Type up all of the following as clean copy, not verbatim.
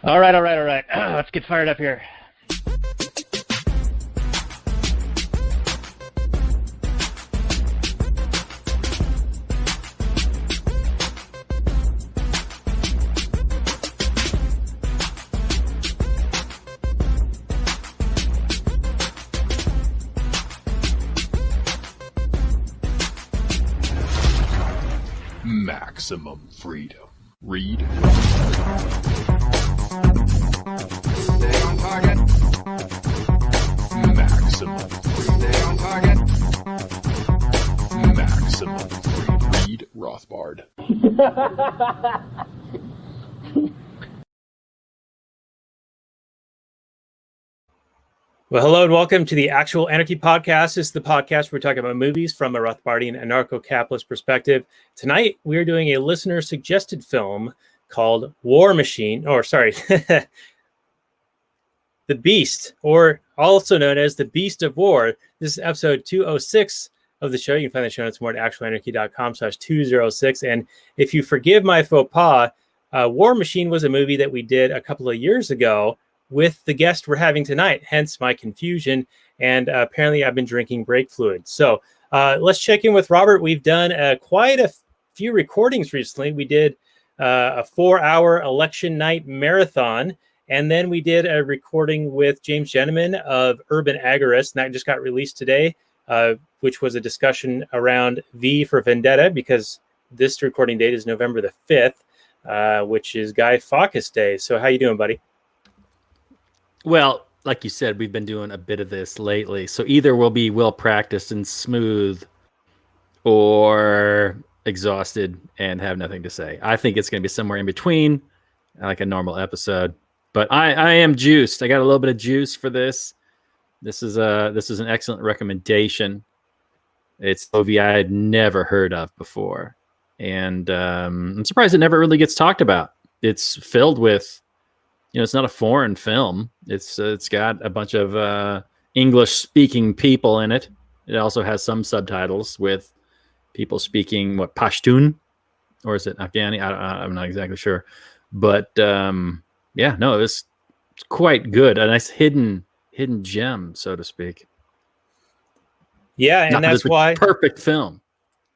All right, all right, all right. Let's get fired up here. Maximum freedom. Read. Stay on target. Maximum freedom. Stay on target. Maximum freedom. Read Rothbard. Well, hello and welcome to the Actual Anarchy podcast. This is the podcast where we talk about movies from a Rothbardian anarcho-capitalist perspective. Tonight, we're doing a listener-suggested film called War Machine, The Beast, or also known as The Beast of War. This is episode 206 of the show. You can find the show notes more at actualanarchy.com/206. And if you forgive my faux pas, War Machine was a movie that we did a couple of years ago with the guest we're having tonight, hence my confusion. And apparently I've been drinking brake fluid. So let's check in with Robert. We've done quite a few recordings recently. We did a 4-hour election night marathon. And then we did a recording with James Gentleman of Urban Agorist, and that just got released today, which was a discussion around V for Vendetta, because this recording date is November the 5th, which is Guy Fawkes Day. So how you doing, buddy? Well, like you said, we've been doing a bit of this lately. So either we'll be well practiced and smooth or exhausted and have nothing to say. I think it's going to be somewhere in between, like a normal episode. But I am juiced. I got a little bit of juice for this. This is an excellent recommendation. It's a movie I had never heard of before. And I'm surprised it never really gets talked about. It's filled with, it's not a foreign film. It's got a bunch of English-speaking people in it. It also has some subtitles with people speaking Pashtun, or is it Afghani? I'm not exactly sure. But it's quite good. A nice hidden gem, so to speak. Yeah, and that's why perfect film.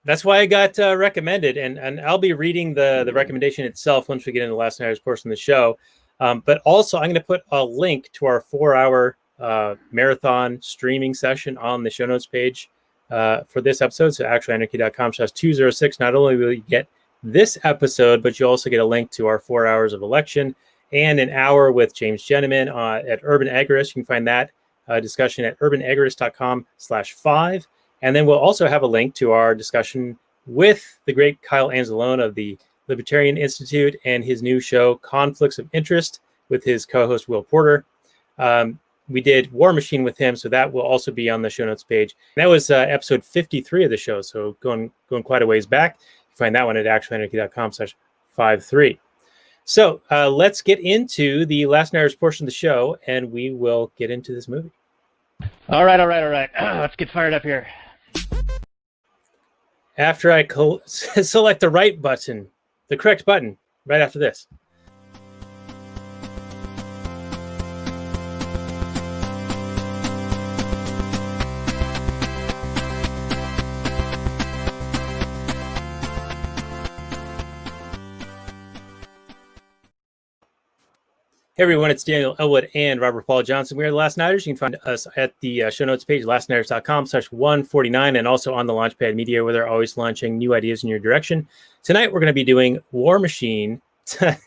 That's why I got recommended, and I'll be reading the recommendation itself once we get into the last hour's portion of the show. But also, I'm going to put a link to our 4-hour marathon streaming session on the show notes page for this episode. So actualanarchy.com/206. Not only will you get this episode, but you also get a link to our 4 hours of election and an hour with James Gentleman at Urban Agorist. You can find that discussion at urbanagorist.com/5. And then we'll also have a link to our discussion with the great Kyle Anzalone of the Libertarian Institute and his new show, Conflicts of Interest, with his co-host, Will Porter. We did War Machine with him, so that will also be on the show notes page. And that was episode 53 of the show, so going quite a ways back. You find that one at actualanarchy.com/53. So let's get into the last hour's portion of the show, and we will get into this movie. All right, all right, all right. Let's get fired up here. After I select the right button, the correct button, right after this. Hey everyone, it's Daniel Elwood and Robert Paul Johnson. We are the Last Nighters. You can find us at the show notes page, lastnighters.com/149, and also on the Launchpad Media, where they're always launching new ideas in your direction. Tonight, we're going to be doing War Machine.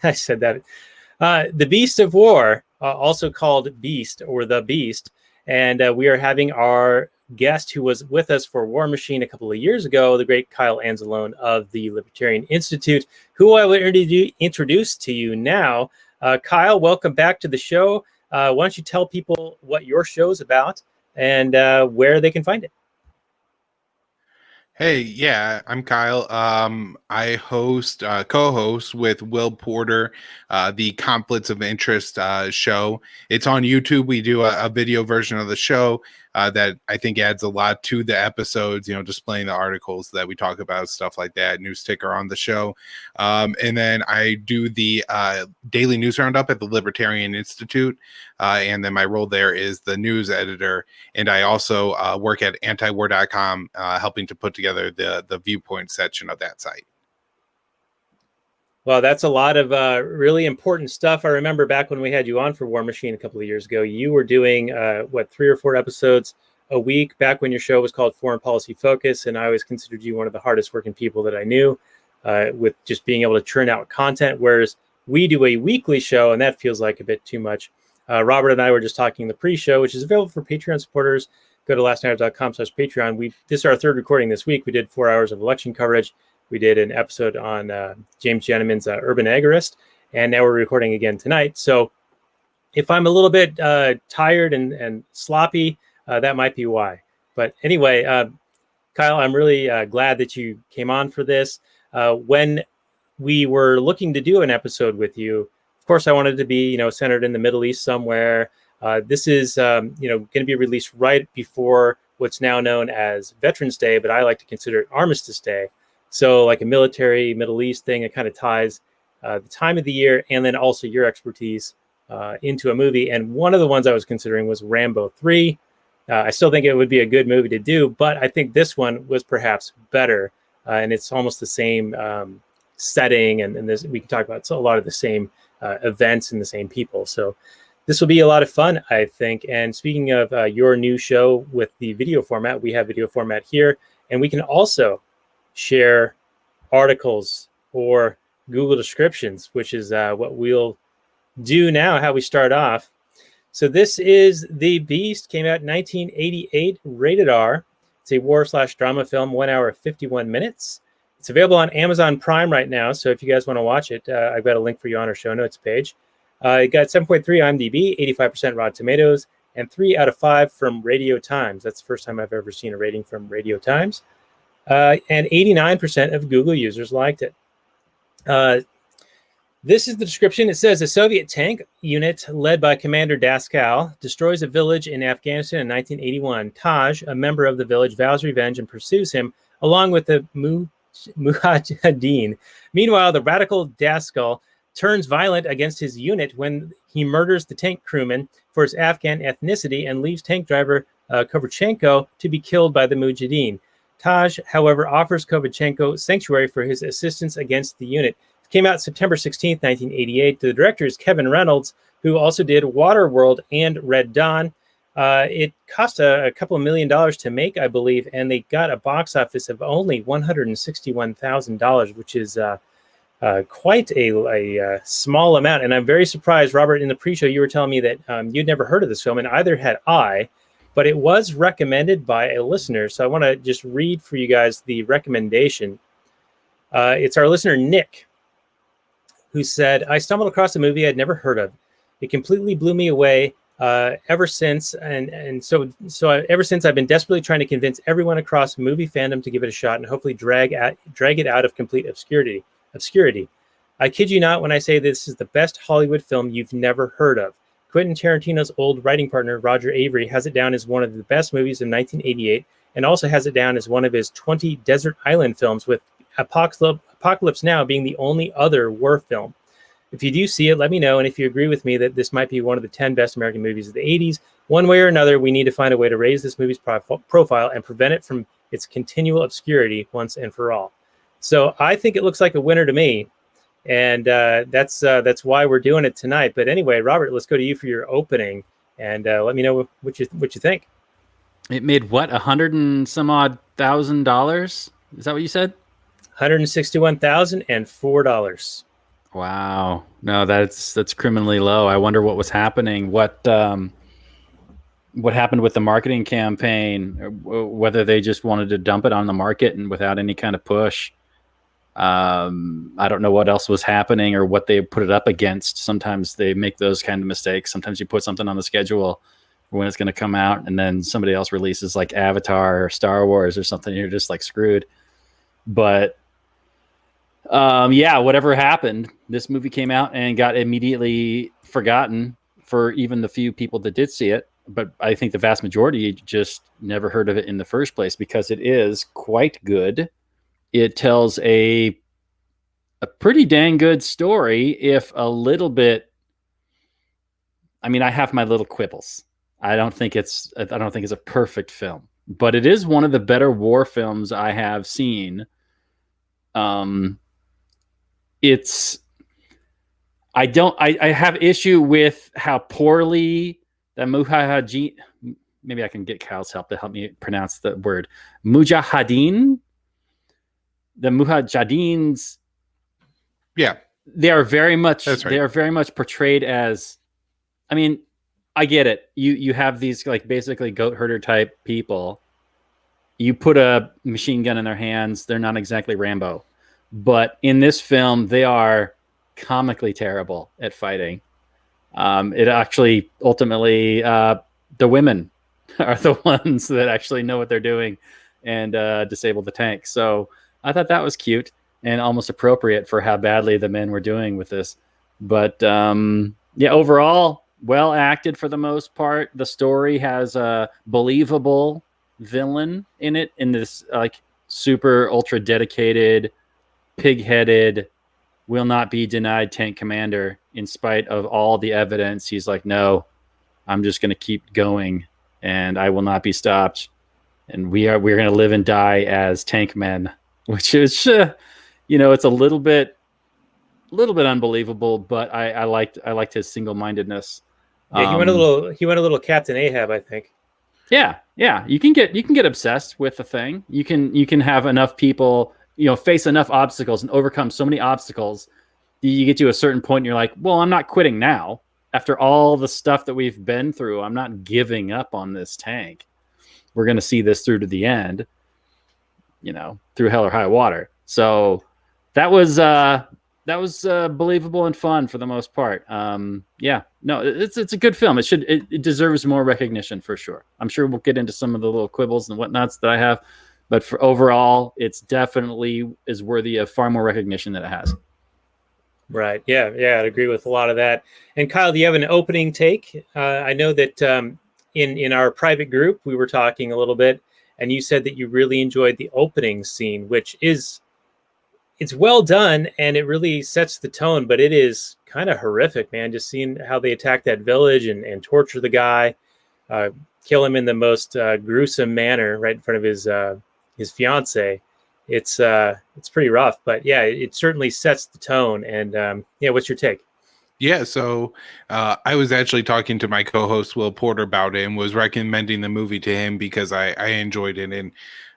I said that. The Beast of War, also called Beast or The Beast. And we are having our guest who was with us for War Machine a couple of years ago, the great Kyle Anzalone of the Libertarian Institute, who I will introduce to you now. Kyle, welcome back to the show. Why don't you tell people what your show's about and where they can find it? Hey, yeah, I'm Kyle. I co-host with Will Porter, the Conflicts of Interest show. It's on YouTube. We do a video version of the show. that I think adds a lot to the episodes, displaying the articles that we talk about, stuff like that, news ticker on the show. And then I do the daily news roundup at the Libertarian Institute. And then my role there is the news editor. And I also work at antiwar.com, helping to put together the viewpoint section of that site. Well, that's a lot of really important stuff. I remember back when we had you on for War Machine a couple of years ago, you were doing 3 or 4 episodes a week back when your show was called Foreign Policy Focus. And I always considered you one of the hardest working people that I knew with just being able to churn out content, whereas we do a weekly show and that feels like a bit too much. Robert and I were just talking the pre-show, which is available for Patreon supporters. Go to lastnight.com/Patreon. This is our 3rd recording this week. We did 4 hours of election coverage. We did an episode on James Jenneman's Urban Agorist, and now we're recording again tonight. So if I'm a little bit tired and sloppy, that might be why. But anyway, Kyle, I'm really glad that you came on for this. When we were looking to do an episode with you, of course, I wanted to be, centered in the Middle East somewhere. This is, going to be released right before what's now known as Veterans Day, but I like to consider it Armistice Day. So like a military Middle East thing, it kind of ties the time of the year and then also your expertise into a movie. And one of the ones I was considering was Rambo 3. I still think it would be a good movie to do, but I think this one was perhaps better. And it's almost the same setting. And this, we can talk about a lot of the same events and the same people. So this will be a lot of fun, I think. And speaking of your new show with the video format, we have video format here. And we can also share articles or Google descriptions, which is what we'll do now, how we start off. So this is The Beast, came out in 1988, rated R. It's a war/drama film, 1 hour, 51 minutes. It's available on Amazon Prime right now. So if you guys want to watch it, I've got a link for you on our show notes page. It got 7.3 IMDb, 85% Rotten Tomatoes, and 3 out of 5 from Radio Times. That's the first time I've ever seen a rating from Radio Times. And 89% of Google users liked it. This is the description. It says a Soviet tank unit led by Commander Daskal destroys a village in Afghanistan in 1981. Taj, a member of the village, vows revenge and pursues him along with the Mujahideen. Meanwhile, the radical Daskal turns violent against his unit when he murders the tank crewman for his Afghan ethnicity and leaves tank driver Kovachenko to be killed by the Mujahideen. Taj, however, offers Kovachenko sanctuary for his assistance against the unit. It came out September 16, 1988. The director is Kevin Reynolds, who also did Waterworld and Red Dawn. It cost a couple of $1 million to make, I believe, and they got a box office of only $161,000, which is quite a small amount. And I'm very surprised, Robert, in the pre-show, you were telling me that you'd never heard of this film, and either had I. But it was recommended by a listener. So I want to just read for you guys the recommendation. It's our listener, Nick, who said, I stumbled across a movie I'd never heard of. It completely blew me away ever since. And so ever since, I've been desperately trying to convince everyone across movie fandom to give it a shot and hopefully drag it out of complete obscurity. I kid you not when I say this is the best Hollywood film you've never heard of. Quentin Tarantino's old writing partner, Roger Avery, has it down as one of the best movies of 1988 and also has it down as one of his 20 desert island films, with Apocalypse Now being the only other war film. If you do see it, let me know. And if you agree with me that this might be one of the 10 best American movies of the 80s, one way or another, we need to find a way to raise this movie's profile and prevent it from its continual obscurity once and for all. So I think it looks like a winner to me. And that's why we're doing it tonight. But anyway, Robert, let's go to you for your opening, and let me know what you think. It made what, $100 and some odd $1,000? Is that what you said? $161,004. Wow, no, that's criminally low. I wonder what was happening. What happened with the marketing campaign? Whether they just wanted to dump it on the market and without any kind of push. I don't know what else was happening or what they put it up against. Sometimes they make those kind of mistakes. Sometimes you put something on the schedule for when it's going to come out, and then somebody else releases like Avatar or Star Wars or something. You're just like screwed. But yeah, whatever happened, this movie came out and got immediately forgotten for even the few people that did see it. but I think the vast majority just never heard of it in the first place because it is quite good. It tells a pretty dang good story, if a little bit. I mean, I have my little quibbles. I don't think it's a perfect film, but it is one of the better war films I have seen. I have issue with how poorly the Mujahideen, maybe I can get Kyle's help to help me pronounce the word, Mujahideen. The Mujahideens, Yeah, they are very much that's right. they are very much portrayed as, I mean, I get it. You have these like basically goat herder type people. You put a machine gun in their hands, they're not exactly Rambo. But in this film, they are comically terrible at fighting. It actually ultimately the women are the ones that actually know what they're doing and disable the tank. So I thought that was cute and almost appropriate for how badly the men were doing with this. But yeah, overall, well acted for the most part. The story has a believable villain in it, in this like super ultra dedicated, pig-headed, will not be denied tank commander. In spite of all the evidence, he's like, no, I'm just going to keep going and I will not be stopped. And we're going to live and die as tank men, which is, it's a little bit unbelievable, but I liked his single-mindedness. Yeah, he went a little Captain Ahab, I think. Yeah. You can get obsessed with the thing. You can have enough people, face enough obstacles and overcome so many obstacles. You get to a certain point and you're like, well, I'm not quitting now. After all the stuff that we've been through, I'm not giving up on this tank. We're going to see this through to the end, through hell or high water. So that was believable and fun for the most part. It's a good film. It deserves more recognition for sure. I'm sure we'll get into some of the little quibbles and whatnots that I have, but for overall, it's definitely is worthy of far more recognition than it has. Right. Yeah. I'd agree with a lot of that. And Kyle, do you have an opening take? I know that in our private group, we were talking a little bit, and you said that you really enjoyed the opening scene, which it's well done and it really sets the tone, but it is kind of horrific, man. Just seeing how they attack that village and torture the guy, kill him in the most gruesome manner right in front of his fiance. It's pretty rough, but yeah, it certainly sets the tone. And what's your take? Yeah, so I was actually talking to my co-host Will Porter about it and was recommending the movie to him because I enjoyed it. And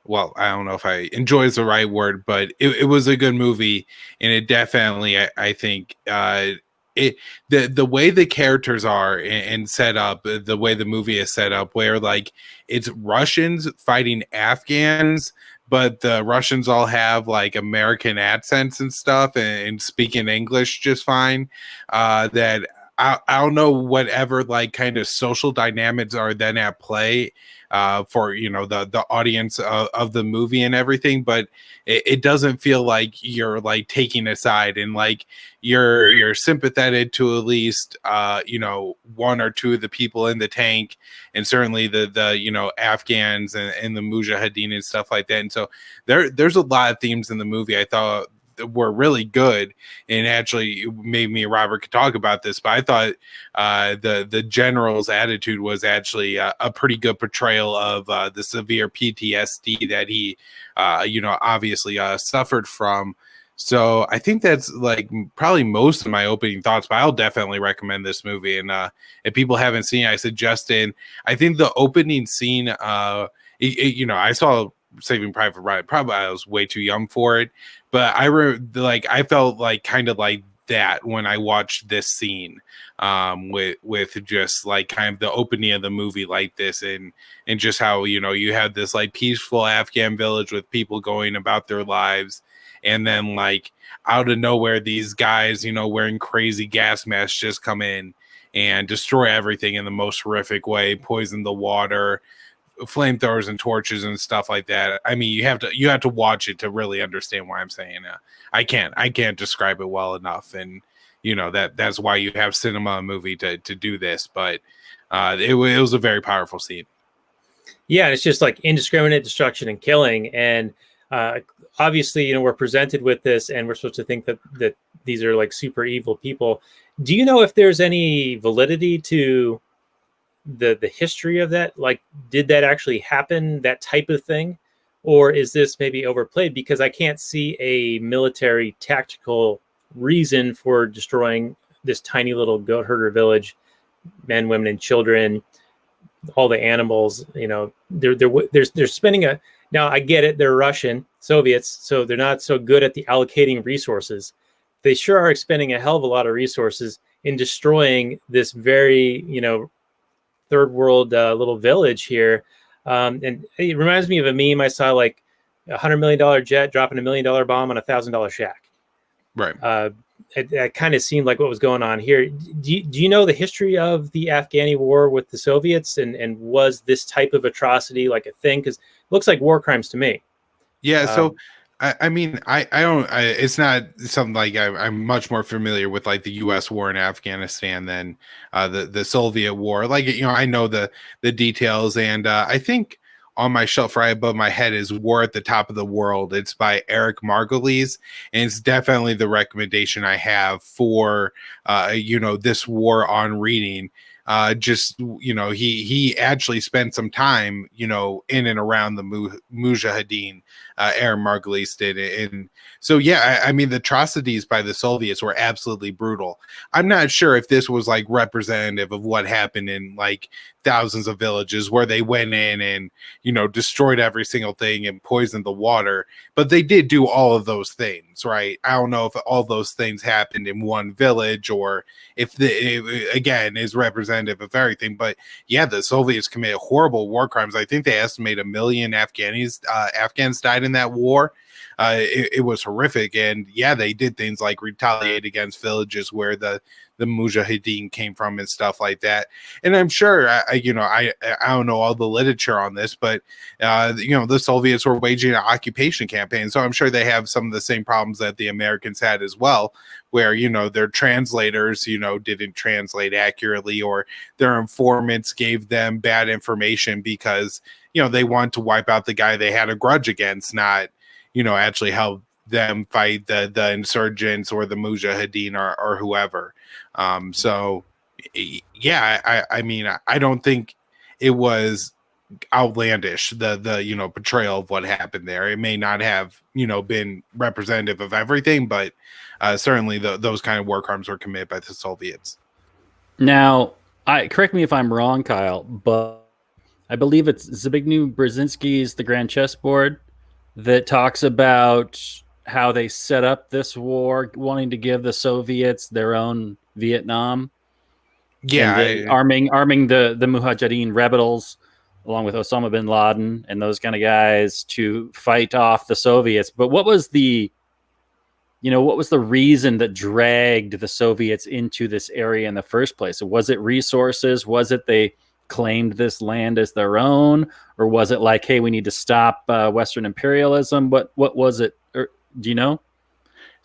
well, I don't know if I enjoy is the right word, but it was a good movie, and it definitely I think the way the characters are and set up, the way the movie is set up, where like it's Russians fighting Afghans, but the Russians all have like American accents and stuff and speaking English just fine. That I don't know whatever like kind of social dynamics are then at play for the audience of the movie and everything, but it doesn't feel like you're like taking a side, and like you're sympathetic to at least one or two of the people in the tank, and certainly the Afghans and the Mujahideen and stuff like that. And so there's a lot of themes in the movie I thought were really good, and actually made me and Robert could talk about this, but I thought the general's attitude was actually a pretty good portrayal of the severe PTSD that he obviously suffered from. So I think that's like probably most of my opening thoughts, but I'll definitely recommend this movie. And if people haven't seen it, I suggest it. I think the opening scene, I saw Saving Private Ryan. Probably I was way too young for it, but I felt like kind of like that when I watched this scene, with just like kind of the opening of the movie like this, and just how you have this like peaceful Afghan village with people going about their lives, and then like out of nowhere these guys wearing crazy gas masks just come in and destroy everything in the most horrific way, poison the water, flamethrowers and torches and stuff like that. I mean, you have to watch it to really understand why I'm saying I can't describe it well enough. And that's why you have cinema and movie to do this. But it was a very powerful scene. Yeah, and it's just like indiscriminate destruction and killing. And obviously, we're presented with this and we're supposed to think that these are like super evil people. Do you know if there's any validity to the history of that? Like, did that actually happen, that type of thing? Or is this maybe overplayed? Because I can't see a military tactical reason for destroying this tiny little goat herder village, men, women, and children, all the animals. They're spending now I get it, they're Russian Soviets, so they're not so good at the allocating resources. They sure are expending a hell of a lot of resources in destroying this very, third world little village here. And it reminds me of a meme I saw, like $100 million jet dropping $1 million bomb on $1,000 shack. Right. It kind of seemed like what was going on here. Do you know the history of the Afghani war with the Soviets, and was this type of atrocity like a thing? Because it looks like war crimes to me. Yeah. So I mean, I don't. It's not something like I'm much more familiar with like the U.S. war in Afghanistan than the Soviet war. Like, I know the details, and I think on my shelf right above my head is War at the Top of the World. It's by Eric Margolyes, and it's definitely the recommendation I have for this war on reading. He actually spent some time in and around the Mujahideen. Aaron Margulies did, and so I mean the atrocities by the Soviets were absolutely brutal. I'm not sure if this was like representative of what happened in like thousands of villages where they went in and destroyed every single thing and poisoned the water, but they did do all of those things, right? I don't know if all those things happened in one village or if it again is representative of everything. But the Soviets committed horrible war crimes. I think they estimate 1 million Afghans died in that war. It was horrific, and they did things like retaliate against villages where the Mujahideen came from and stuff like that. And I'm sure I don't know all the literature on this, but the Soviets were waging an occupation campaign, so I'm sure they have some of the same problems that the Americans had as well, where their translators didn't translate accurately, or their informants gave them bad information because they wanted to wipe out the guy they had a grudge against, not actually help them fight the insurgents or the Mujahideen or whoever. I mean, I don't think it was outlandish, the portrayal of what happened there. It may not have been representative of everything, but certainly those kind of war crimes were committed by the Soviets. Now, correct me if I'm wrong, Kyle, but I believe it's Zbigniew Brzezinski's The Grand Chessboard that talks about how they set up this war, wanting to give the Soviets their own Vietnam. Arming the Mujahideen rebels along with Osama bin Laden and those kind of guys to fight off the Soviets. But what was the reason that dragged the Soviets into this area in the first place? Was it resources? Was it they claimed this land as their own? Or was it like, hey, we need to stop Western imperialism? What was it? Or, do you know?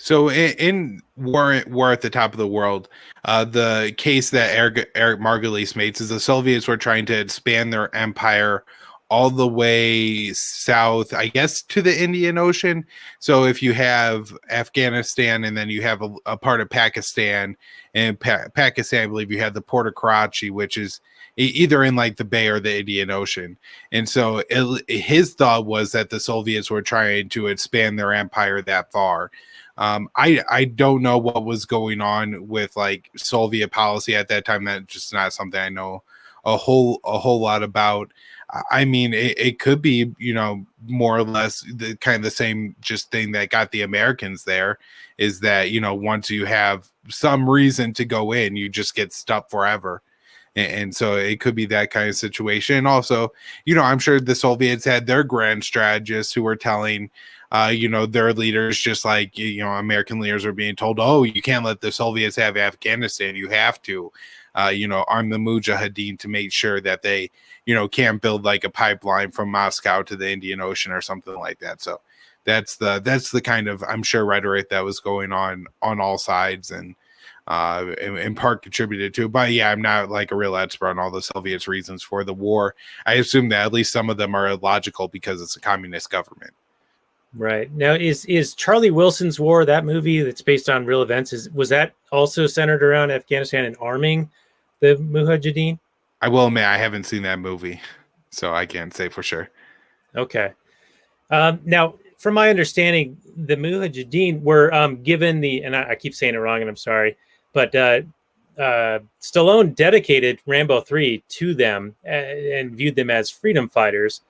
So in War at the Top of the World, the case that Eric Margulies makes is the Soviets were trying to expand their empire all the way south, I guess, to the Indian Ocean. So if you have Afghanistan and then you have a part of Pakistan, and Pakistan, I believe you have the port of Karachi, which is either in like the Bay or the Indian Ocean. And so his thought was that the Soviets were trying to expand their empire that far. I don't know what was going on with like Soviet policy at that time. That's just not something I know a whole lot about. I mean, it could be, more or less the kind of the same just thing that got the Americans there, is that, once you have some reason to go in, you just get stuck forever. And so it could be that kind of situation. Also, I'm sure the Soviets had their grand strategists who were telling, their leaders, just like, American leaders are being told, oh, you can't let the Soviets have Afghanistan. You have to, arm the Mujahideen to make sure that they, can't build like a pipeline from Moscow to the Indian Ocean or something like that. So that's the kind of, I'm sure, rhetoric that was going on all sides. And in part contributed to. But yeah, I'm not like a real expert on all the Soviets' reasons for the war. I assume that at least some of them are illogical because it's a communist government. Right. Now, is Charlie Wilson's War, that movie that's based on real events, was that also centered around Afghanistan and arming the Mujahideen? I will admit I haven't seen that movie, so I can't say for sure. Okay. Now, from my understanding, the Mujahideen were given and I keep saying it wrong, and I'm sorry, but Stallone dedicated Rambo 3 to them and viewed them as freedom fighters.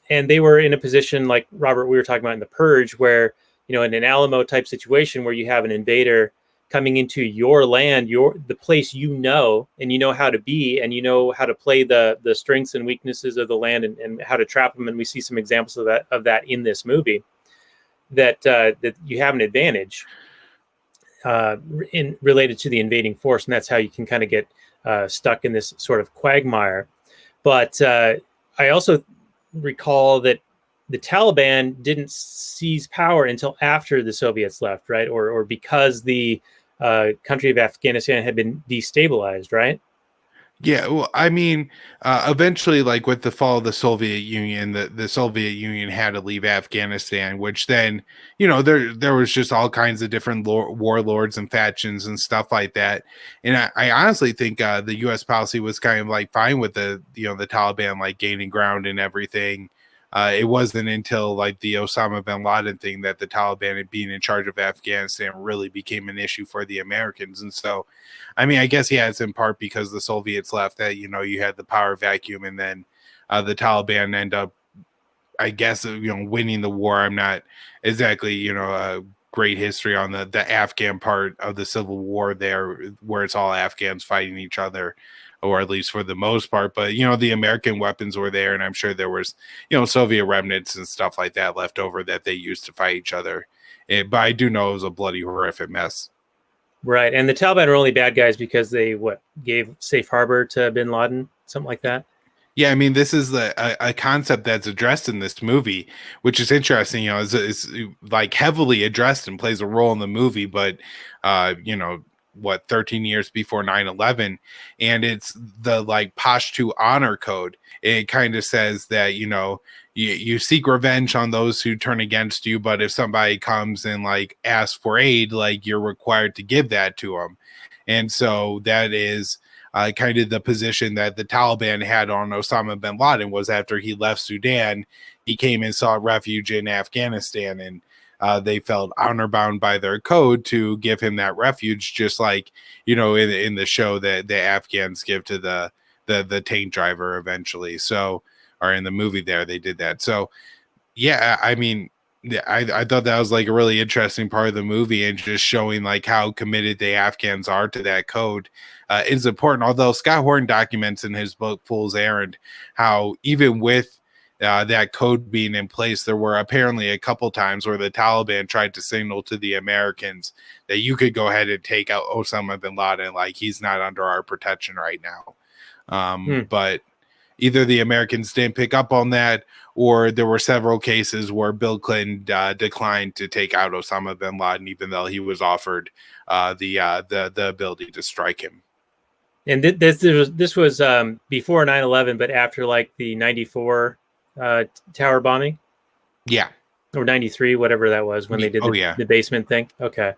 And they were in a position like, Robert, we were talking about in The Purge, where, in an Alamo type situation where you have an invader coming into your land, the place and you know how to be, and you know how to play the strengths and weaknesses of the land, and how to trap them. And we see some examples of that in this movie, that you have an advantage related to the invading force, and that's how you can kind of get stuck in this sort of quagmire. But I also recall that the Taliban didn't seize power until after the Soviets left, right? Or because the country of Afghanistan had been destabilized, right? Yeah, well, I mean, eventually, like with the fall of the Soviet Union, the Soviet Union had to leave Afghanistan, which then, there was just all kinds of different warlords and factions and stuff like that. And I honestly think the U.S. policy was kind of like fine with the Taliban like gaining ground and everything. It wasn't until like the Osama bin Laden thing that the Taliban being in charge of Afghanistan really became an issue for the Americans. And so, I mean, I guess, yeah, it's in part because the Soviets left that, you had the power vacuum, and then the Taliban end up, I guess, winning the war. I'm not exactly, a great history on the Afghan part of the Civil War there, where it's all Afghans fighting each other, or at least for the most part. But, the American weapons were there, and I'm sure there was, Soviet remnants and stuff like that left over that they used to fight each other. But I do know it was a bloody, horrific mess. Right. And the Taliban are only bad guys because they, gave safe harbor to bin Laden, something like that? Yeah, I mean, this is a concept that's addressed in this movie, which is interesting. Is like heavily addressed and plays a role in the movie, but 13 years before 9/11, and it's the like Pashto honor code. It kind of says that you seek revenge on those who turn against you, but if somebody comes and like asks for aid, like you're required to give that to them. And so that is kind of the position that the Taliban had on Osama bin Laden. Was after he left Sudan, he came and sought refuge in Afghanistan, and they felt honor bound by their code to give him that refuge, just like, in the show that the Afghans give to the tank driver eventually. So, or in the movie there, they did that. So, yeah, I mean, I thought that was like a really interesting part of the movie, and just showing like how committed the Afghans are to that code is important. Although Scott Horton documents in his book Fool's Errand how even with that code being in place, there were apparently a couple times where the Taliban tried to signal to the Americans that you could go ahead and take out Osama bin Laden, like he's not under our protection right now. But either the Americans didn't pick up on that, or there were several cases where Bill Clinton declined to take out Osama bin Laden, even though he was offered the ability to strike him. And this was before 9/11, but after like the 94 tower bombing? Yeah. Or 93, whatever that was, when they did the basement thing. Okay.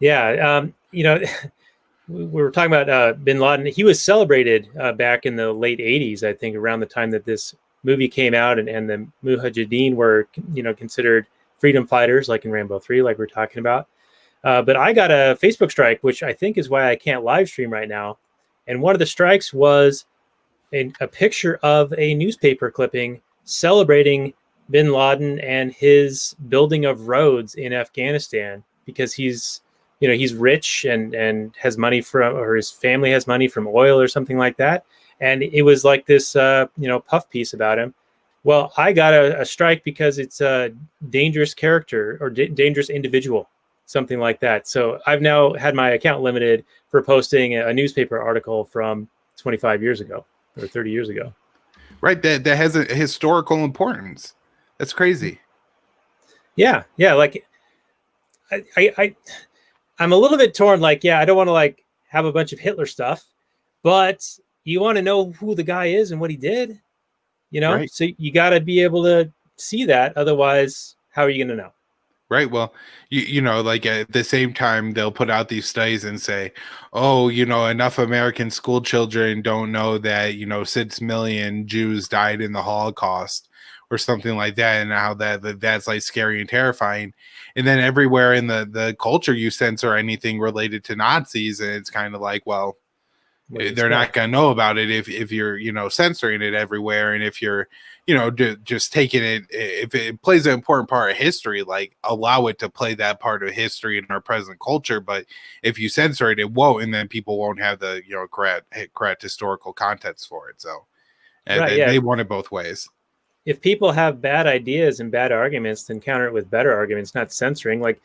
Yeah. We were talking about bin Laden. He was celebrated back in the late 80s, I think, around the time that this movie came out, and the Mujahideen were, considered freedom fighters, like in Rambo 3, like we're talking about. But I got a Facebook strike, which I think is why I can't live stream right now. And one of the strikes was a picture of a newspaper clipping celebrating bin Laden and his building of roads in Afghanistan, because he's rich and has money or his family has money from oil or something like that. And it was like this, puff piece about him. Well, I got a strike because it's a dangerous character or dangerous individual, something like that. So I've now had my account limited for posting a newspaper article from 25 years ago or 30 years ago. Right. That has a historical importance. That's crazy. Yeah. Yeah. Like I'm a little bit torn. Like, yeah, I don't want to like have a bunch of Hitler stuff, but you want to know who the guy is and what he did, you know? Right. So you got to be able to see that. Otherwise, how are you going to know? Right. Well, you know, like at the same time, they'll put out these studies and say, oh, you know, enough American school children don't know that, you know, 6 million Jews died in the Holocaust or something like that. And how that's like scary and terrifying. And then everywhere in the culture, you censor anything related to Nazis. And it's kind of like, well, they're not going to know about it if you're, you know, censoring it everywhere. And if you're, you know, just taking it, if it plays an important part of history, like allow it to play that part of history in our present culture. But if you censor it, it won't, and then people won't have the, you know, correct historical context for it. So they want it both ways. If people have bad ideas and bad arguments, then counter it with better arguments, not censoring. Like,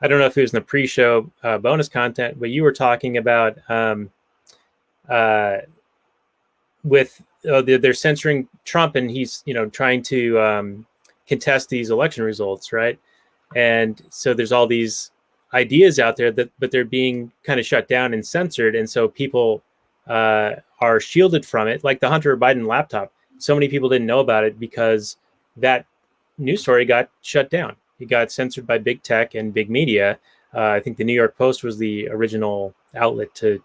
I don't know if it was in the pre-show bonus content, but you were talking about they're censoring Trump, and he's, you know, trying to contest these election results, right? And so there's all these ideas out there but they're being kind of shut down and censored, and so people are shielded from it. Like the Hunter Biden laptop, so many people didn't know about it because that news story got shut down. It got censored by big tech and big media. I think the New York Post was the original outlet to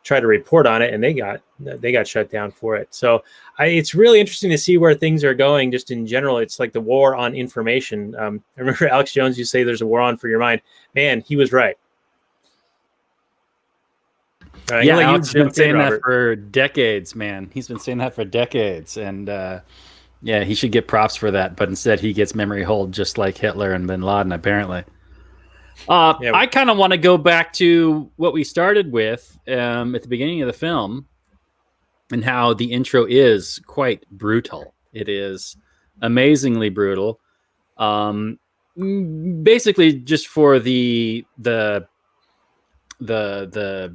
try to report on it, and they got shut down for it. So it's really interesting to see where things are going. Just in general, it's like the war on information. I remember Alex Jones, you say there's a war on for your mind. Man, he was right. Yeah, Alex has been saying that for decades, man. He's been saying that for decades, and yeah, he should get props for that. But instead, he gets memory hold just like Hitler and Bin Laden, apparently. I kind of want to go back to what we started with at the beginning of the film, and how the intro is quite brutal. It is amazingly brutal. Basically, just for the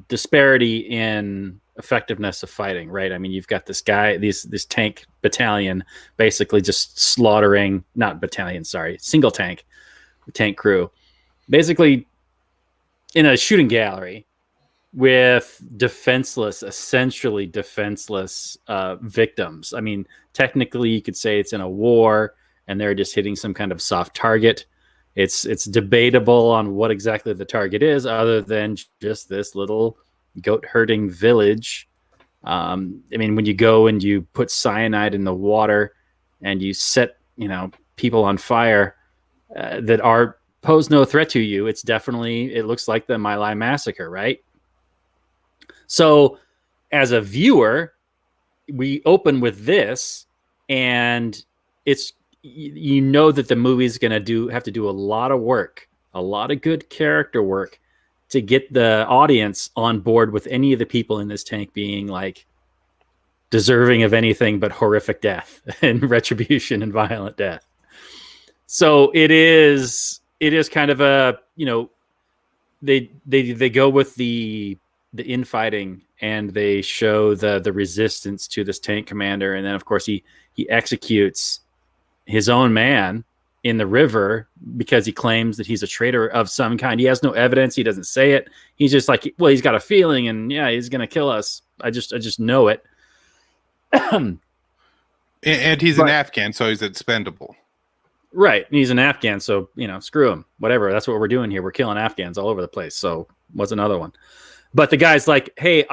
disparity in effectiveness of fighting, right? I mean, you've got this guy, this tank battalion, basically just slaughtering, not battalion, sorry, single tank crew, basically in a shooting gallery with essentially defenseless victims. I mean, technically you could say it's in a war and they're just hitting some kind of soft target. It's debatable on what exactly the target is, other than just this little goat herding village. I mean, when you go and you put cyanide in the water and you set, you know, people on fire that pose no threat to you, it looks like the My Lai massacre, right? So as a viewer, we open with this, and it's, you know that the movie's going to have to do a lot of work, a lot of good character work to get the audience on board with any of the people in this tank being like deserving of anything but horrific death and retribution and violent death. So it is kind of a, you know, they go with the infighting, and they show the resistance to this tank commander, and then of course he executes his own man in the river because he claims that he's a traitor of some kind. He has no evidence. He doesn't say it. He's just like, well, he's got a feeling, and yeah, he's going to kill us. I just know it. And he's an Afghan, so he's expendable. Right. And he's an Afghan, so, you know, screw him. Whatever. That's what we're doing here. We're killing Afghans all over the place. So what's another one? But the guy's like, hey,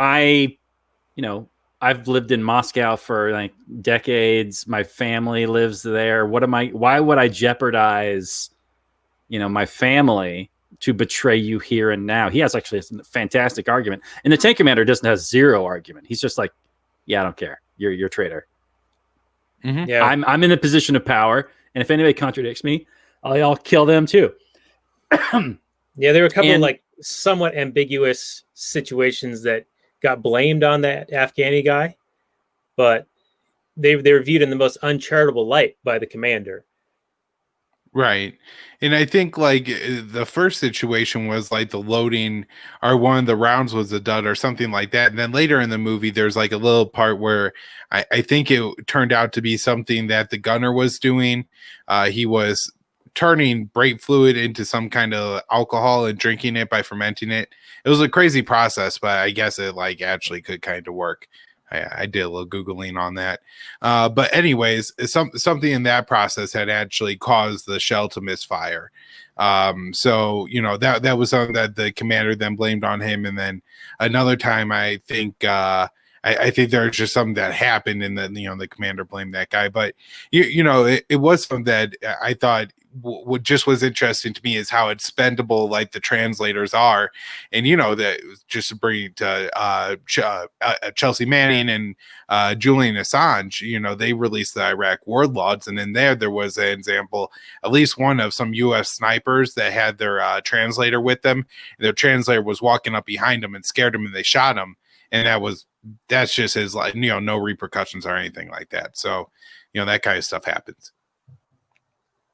I've lived in Moscow for like decades. My family lives there. Why would I jeopardize, you know, my family to betray you here and now? He has actually a fantastic argument. And the tank commander doesn't have zero argument. He's just like, yeah, I don't care. You're a traitor. Mm-hmm. Yeah. I'm in a position of power. And if anybody contradicts me, I'll kill them too. Yeah, there were a couple of like somewhat ambiguous situations that got blamed on that Afghani guy, but they were viewed in the most uncharitable light by the commander. Right. And I think like the first situation was like the loading, or one of the rounds was a dud or something like that. And then later in the movie, there's like a little part where I think it turned out to be something that the gunner was doing. He was turning brake fluid into some kind of alcohol and drinking it by fermenting it. It was a crazy process, but I guess it like actually could kind of work. I did a little Googling on that. But anyways, something in that process had actually caused the shell to misfire. So, you know, that was something that the commander then blamed on him. And then another time, I think there's just something that happened and then, you know, the commander blamed that guy. But, you know, it was something that I thought what just was interesting to me is how expendable like the translators are. And, you know, that just to bring to Chelsea Manning and Julian Assange, you know, they released the Iraq word logs. And in there was an example, at least one of some U.S. snipers that had their translator with them. Their translator was walking up behind them and scared them and they shot him. And that's just his, like, you know, no repercussions or anything like that. So, you know, that kind of stuff happens.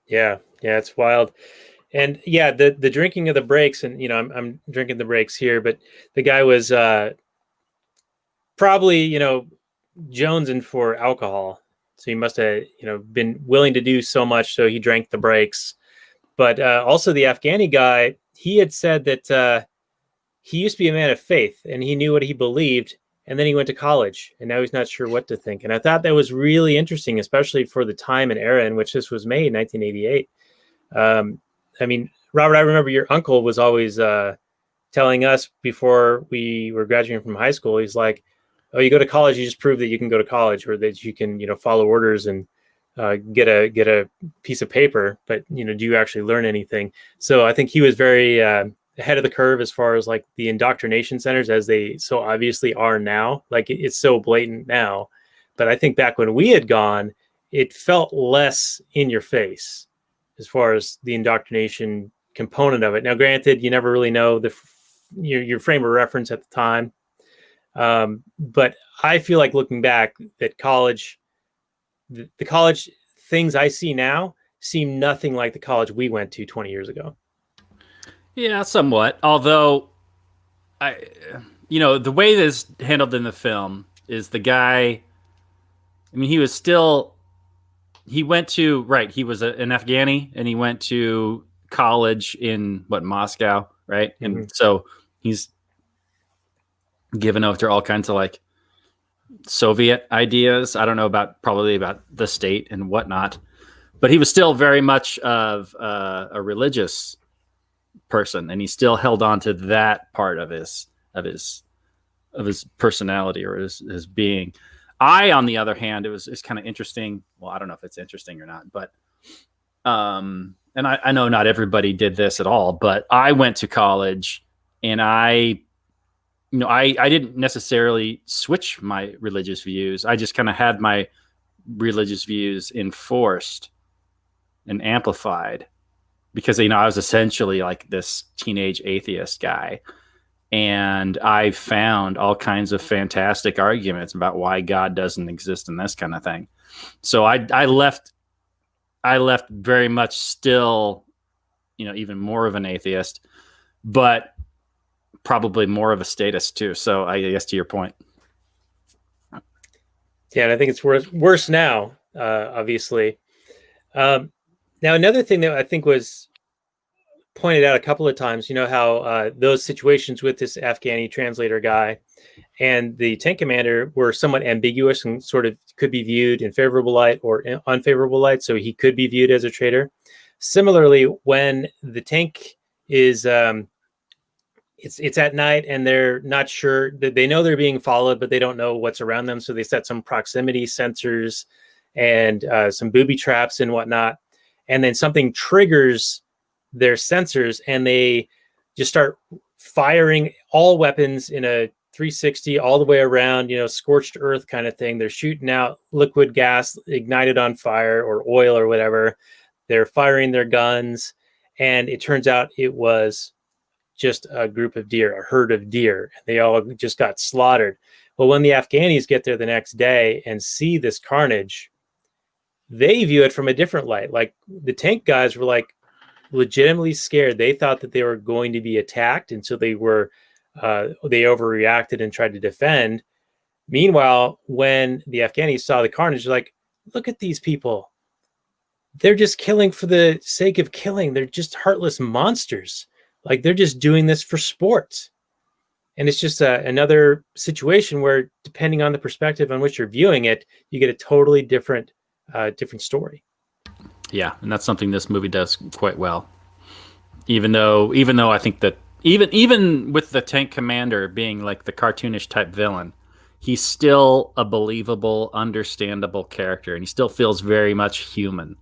Yeah, it's wild. And yeah, the drinking of the breaks, and, you know, I'm drinking the breaks here, but the guy was probably, you know, jonesing for alcohol. So he must have, you know, been willing to do so much. So he drank the breaks. But also the Afghani guy, he had said that he used to be a man of faith and he knew what he believed. And then he went to college and now he's not sure what to think. And I thought that was really interesting, especially for the time and era in which this was made, 1988. I mean, Robert, I remember your uncle was always telling us before we were graduating from high school, he's like, oh, you go to college, you just prove that you can go to college or that you can, you know, follow orders and get a piece of paper. But, you know, do you actually learn anything? So I think he was very ahead of the curve as far as like the indoctrination centers, as they so obviously are now. Like it's so blatant now, but I think back when we had gone, it felt less in your face as far as the indoctrination component of it. Now, granted, you never really know your frame of reference at the time, but I feel like looking back that college, the college things I see now seem nothing like the college we went to 20 years ago. Yeah, somewhat. Although, you know, the way this is handled in the film is the guy, I mean, he was an Afghani and he went to college in Moscow, right? Mm-hmm. And so he's given over to all kinds of like Soviet ideas. I don't know probably about the state and whatnot, but he was still very much of a religious person, and he still held on to that part of his personality or his being. I, on the other hand, it's kind of interesting. Well, I don't know if it's interesting or not, but and I know not everybody did this at all, but I went to college and I didn't necessarily switch my religious views. I just kind of had my religious views enforced and amplified, because, you know, I was essentially like this teenage atheist guy. And I found all kinds of fantastic arguments about why God doesn't exist and this kind of thing. So I left very much still, you know, even more of an atheist, but probably more of a statist too. So I guess to your point. Yeah, and I think it's worse now, obviously. Now, another thing that I think was pointed out a couple of times, you know, how those situations with this Afghani translator guy and the tank commander were somewhat ambiguous and sort of could be viewed in favorable light or unfavorable light. So he could be viewed as a traitor. Similarly, when the tank is it's at night and they're not sure, that they know they're being followed, but they don't know what's around them. So they set some proximity sensors and some booby traps and whatnot. And then something triggers their sensors and they just start firing all weapons in a 360 all the way around, you know, scorched earth kind of thing. They're shooting out liquid gas ignited on fire or oil or whatever. They're firing their guns. And it turns out it was just a group of deer, a herd of deer. They all just got slaughtered. Well, when the Afghanis get there the next day and see this carnage, they view it from a different light. Like the tank guys were like legitimately scared. They thought that they were going to be attacked. And so they overreacted and tried to defend. Meanwhile, when the Afghanis saw the carnage, they're like, look at these people. they're just killing for the sake of killing. They're just heartless monsters. Like they're just doing this for sport. And it's just another situation where, depending on the perspective on which you're viewing it, you get a totally different story. Yeah, and that's something this movie does quite well. Even though I think that even with the tank commander being like the cartoonish type villain, he's still a believable, understandable character, and he still feels very much human.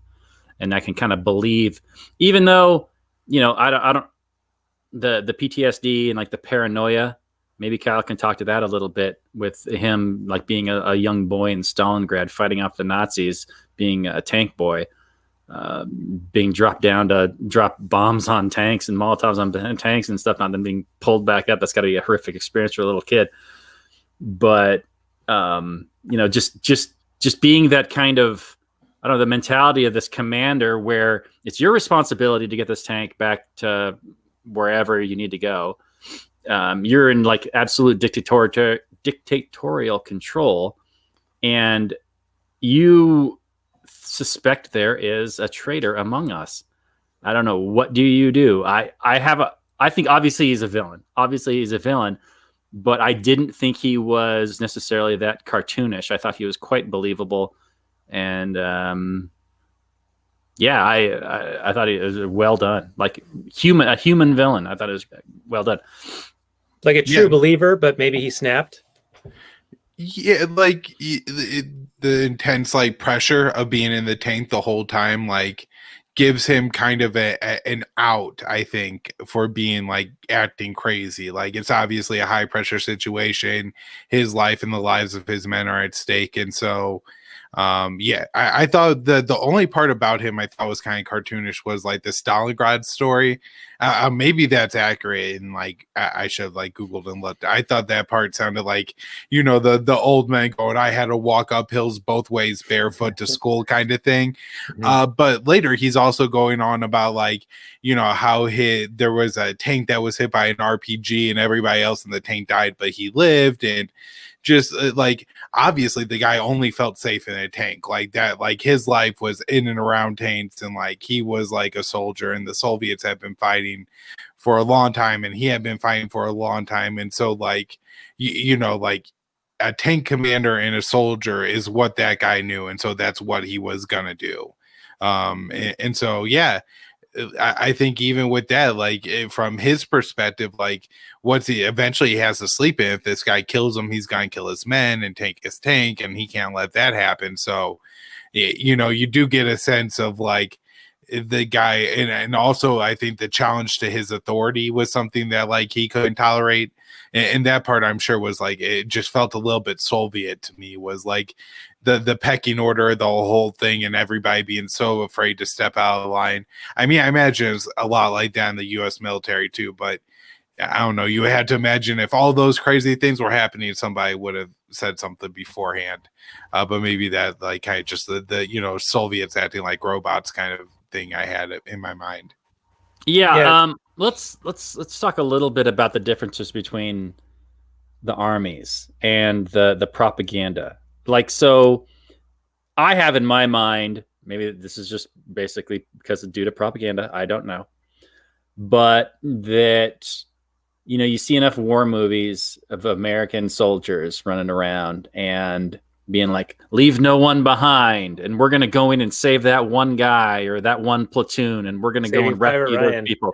And I can kind of believe, even though, I don't the PTSD and like the paranoia. Maybe Kyle can talk to that a little bit, with him like being a young boy in Stalingrad fighting off the Nazis, being a tank boy, being dropped down to drop bombs on tanks and Molotovs on tanks and stuff, not them being pulled back up. That's got to be a horrific experience for a little kid. But just being that kind of, I don't know, the mentality of this commander where it's your responsibility to get this tank back to wherever you need to go. You're in like absolute dictatorial control, and you suspect there is a traitor among us. I don't know. What do you do? I think obviously he's a villain. But I didn't think he was necessarily that cartoonish. I thought he was quite believable. And I thought it was well done. Like a human villain. I thought it was well done. Like a true believer, but maybe he snapped. Yeah, like the intense like pressure of being in the tank the whole time, like gives him kind of an out, I think, for being like acting crazy. Like it's obviously a high pressure situation. His life and the lives of his men are at stake, and so I thought the only part about him I thought was kind of cartoonish was like the Stalingrad story. Maybe that's accurate, and like I should have like Googled and looked. I thought that part sounded like, the old man going, I had to walk up hills both ways barefoot to school kind of thing. Mm-hmm. But later he's also going on about like, how there was a tank that was hit by an RPG and everybody else in the tank died, but he lived. And just like, obviously the guy only felt safe in a tank like that. Like his life was in and around tanks, and like he was like a soldier, and the Soviets had been fighting for a long time, and he had been fighting for a long time. And so like, like a tank commander and a soldier is what that guy knew. And so that's what he was going to do. And so, yeah, I think even with that, like from his perspective, like eventually he has to sleep in. If this guy kills him, he's going to kill his men and take his tank, and he can't let that happen. So, you do get a sense of like the guy. And also I think the challenge to his authority was something that like he couldn't tolerate. And that part I'm sure was like, it just felt a little bit Soviet to me, was like the pecking order, the whole thing, and everybody being so afraid to step out of the line. I mean, I imagine it's a lot like that in the U.S. military too, but I don't know. You had to imagine if all those crazy things were happening, somebody would have said something beforehand. But maybe that like kind of just the Soviets acting like robots kind of thing I had in my mind. Yeah. Let's talk a little bit about the differences between the armies and the propaganda. Like, so I have in my mind, maybe this is just basically because due to propaganda, I don't know, but that, you see enough war movies of American soldiers running around and being like, leave no one behind, and we're going to go in and save that one guy or that one platoon, and we're going to go and rescue those people.